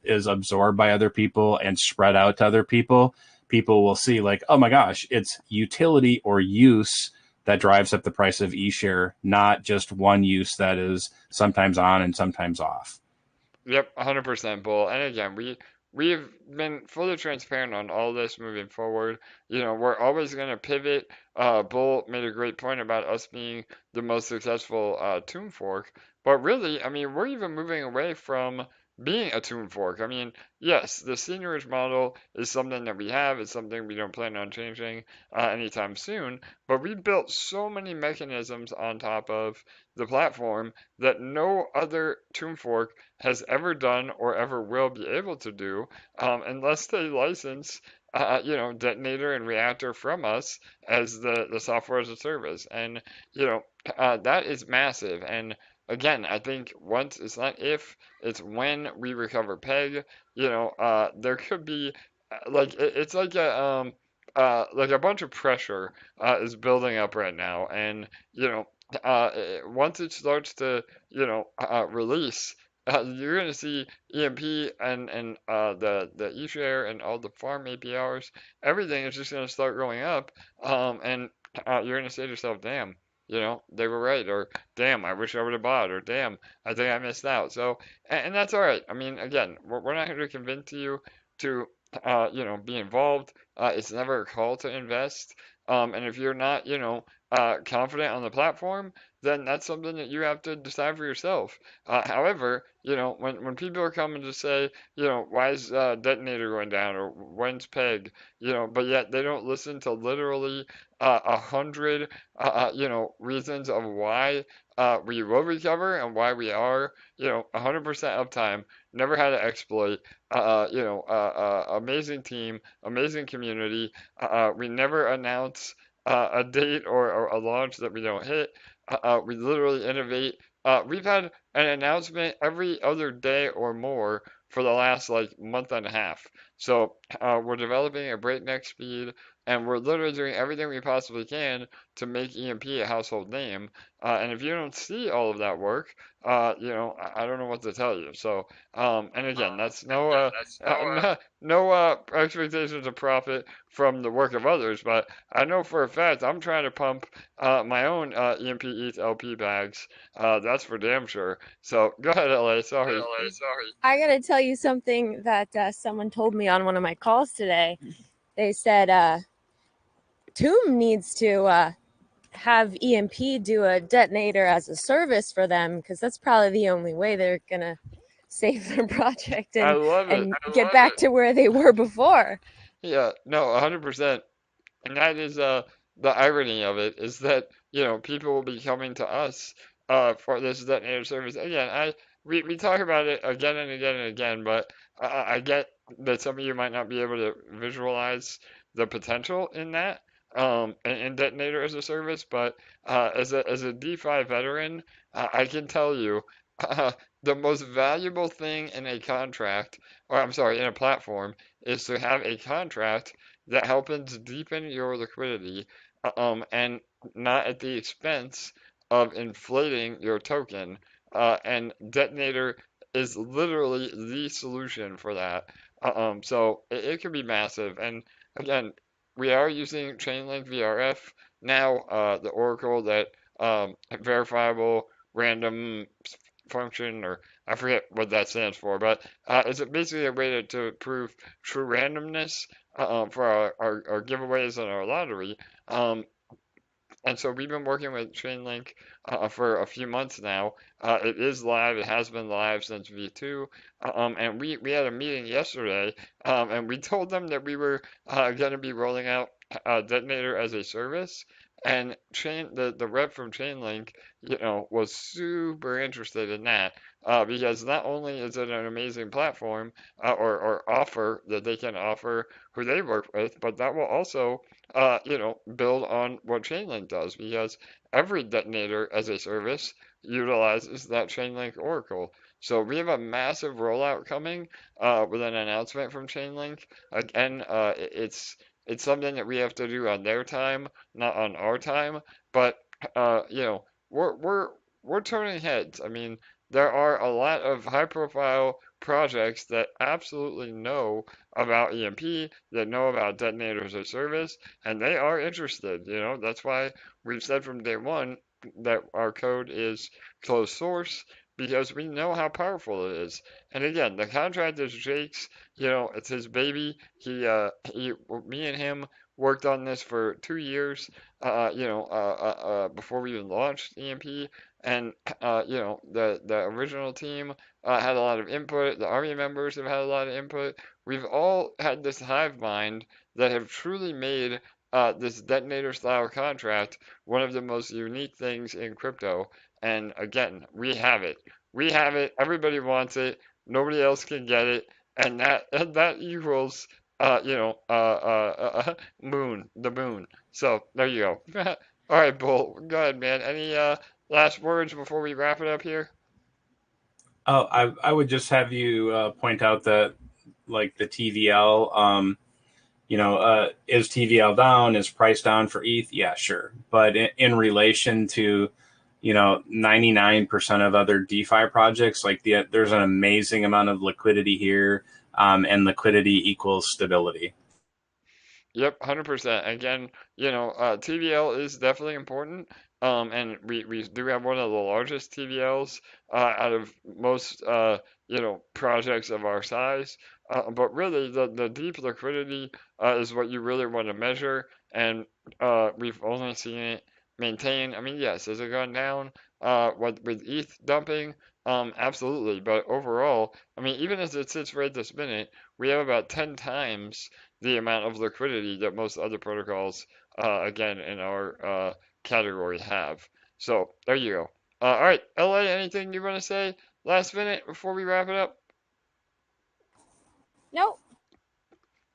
is absorbed by other people and spread out to other people, people will see like, oh my gosh, it's utility or use that drives up the price of eShare, not just one use that is sometimes on and sometimes off. Yep, 100%, Bull. And again, we've been fully transparent on all this moving forward. You know, we're always going to pivot. Bull made a great point about us being the most successful Tomb fork, but really, I mean, we're even moving away from being a Tomb fork. I mean, yes, the seigniorage model is something that we have. It's something we don't plan on changing anytime soon. But we built so many mechanisms on top of the platform that no other Tomb fork has ever done or ever will be able to do, unless they license, you know, Detonator and Reactor from us as the software as a service. And, you know, that is massive. And again, I think once, it's not if, it's when we recover PEG, you know, there could be, it's like a bunch of pressure is building up right now. And, you know, once it starts to, you know, release, you're going to see EMP and the eShare and all the farm APRs, everything is just going to start going up. And you're going to say to yourself, damn, you know, they were right, or damn, I wish I would have bought, or damn, I think I missed out. So, and that's all right. I mean, again, we're not going to convince you to, you know, be involved. It's never a call to invest. And if you're not, you know, confident on the platform, then that's something that you have to decide for yourself. However, you know, when people are coming to say, you know, why is Detonator going down, or when's PEG, you know, but yet they don't listen to literally 100, you know, reasons of why we will recover and why we are, you know, 100% uptime, never had an exploit, you know, amazing team, amazing community. We never announce a date or a launch that we don't hit. We literally innovate. We've had an announcement every other day or more for the last like month and a half. So we're developing at breakneck speed, and we're literally doing everything we possibly can to make EMP a household name. And if you don't see all of that work, you know, I don't know what to tell you. So, and again, that's no expectations of profit from the work of others, but I know for a fact I'm trying to pump my own EMP ETH LP bags. That's for damn sure. So go ahead, LA. Sorry. I gotta tell you something that someone told me on one of my calls today. They said Tomb needs to have EMP do a detonator as a service for them, because that's probably the only way they're gonna save their project I and love it. get back to where they were before. Yeah, no, 100%. And that is the irony of it, is that, you know, people will be coming to us for this detonator service. Again, we talk about it again and again and again, but I get that some of you might not be able to visualize the potential in that, in detonator as a service. But as a DeFi veteran, I can tell you the most valuable thing in a contract, or I'm sorry, in a platform, is to have a contract that helps deepen your liquidity, and not at the expense of inflating your token. And Detonator is literally the solution for that. So it can be massive. And again, we are using Chainlink VRF now, the Oracle that verifiable random function, or I forget what that stands for, but it's basically a way to prove true randomness for our giveaways and our lottery. And so we've been working with Chainlink for a few months now. It is live. It has been live since V2. And we had a meeting yesterday, and we told them that we were going to be rolling out Detonator as a service. And the rep from Chainlink, was super interested in that because not only is it an amazing platform or offer that they can offer who they work with, but that will also build on what Chainlink does because every detonator as a service utilizes that Chainlink Oracle. So we have a massive rollout coming with an announcement from Chainlink. Again, it's something that we have to do on their time, not on our time. But we're turning heads. I mean, there are a lot of high-profile projects that absolutely know about EMP, that know about Detonator as a service, and they are interested. That's why we've said from day one that our code is closed source because we know how powerful it is. And again, the contract is Jake's. It's his baby. Me and him worked on this for 2 years. Before we even launched EMP, and the original team had a lot of input. The army members have had a lot of input. We've all had this hive mind that have truly made this detonator style contract one of the most unique things in crypto. And again, we have it. We have it. Everybody wants it. Nobody else can get it. And that equals, the moon. So there you go. All right, Bull. Go ahead, man. Any last words before we wrap it up here? Oh, I would just have you point out that like the TVL, is TVL down? Is price down for ETH? Yeah, sure. But in relation to, 99% of other DeFi projects, there's an amazing amount of liquidity here, and liquidity equals stability. Yep, 100%. Again, TVL is definitely important. And we do have one of the largest TVLs out of most, projects of our size. But really, the deep liquidity is what you really want to measure. And we've only seen it maintain. I mean, yes, has it gone down with ETH dumping? Absolutely. But overall, I mean, even as it sits right this minute, we have about 10 times the amount of liquidity that most other protocols, again, in our category have. So there you go. All right, LA, anything you want to say last minute before we wrap it up? Nope.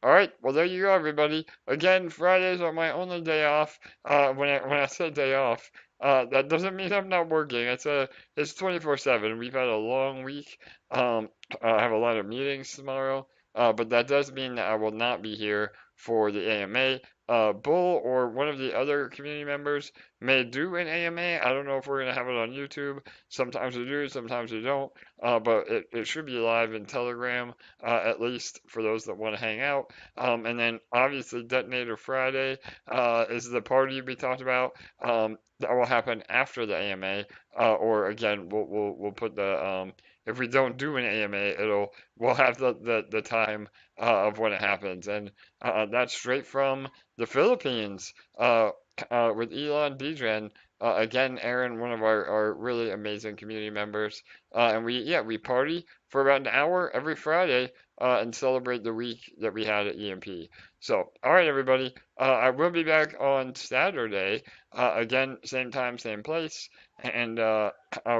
All right, well there you go, everybody. Again, Fridays are my only day off. When I say day off, that doesn't mean I'm not working. It's 24/7. We've had a long week. I have a lot of meetings tomorrow. But that does mean that I will not be here for the AMA. Bull or one of the other community members may do an AMA. I don't know if we're going to have it on YouTube. Sometimes we do, sometimes we don't. But it should be live in Telegram, at least for those that want to hang out. And then obviously Detonator Friday is the party we talked about. That will happen after the AMA. Or again, we'll put the if we don't do an AMA, we'll have the time of when it happens, and that's straight from the Philippines with Elon Degen. Again, Aaron, one of our really amazing community members, and we party for about an hour every Friday and celebrate the week that we had at EMP. So, all right, everybody, I will be back on Saturday. Again, same time, same place, and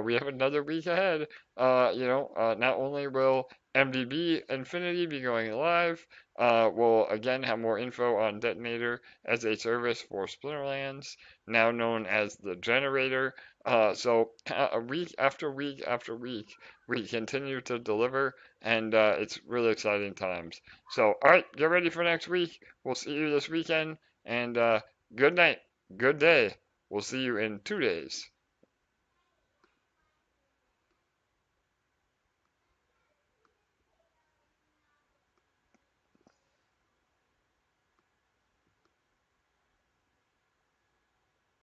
we have another week ahead. Not only will MDB Infinity be going live, we'll again have more info on Detonator as a service for Splinterlands, now known as the Generator. So week after week after week, we continue to deliver, and it's really exciting times. So, all right, get ready for next week. We'll see you this weekend, and good night, good day. We'll see you in 2 days.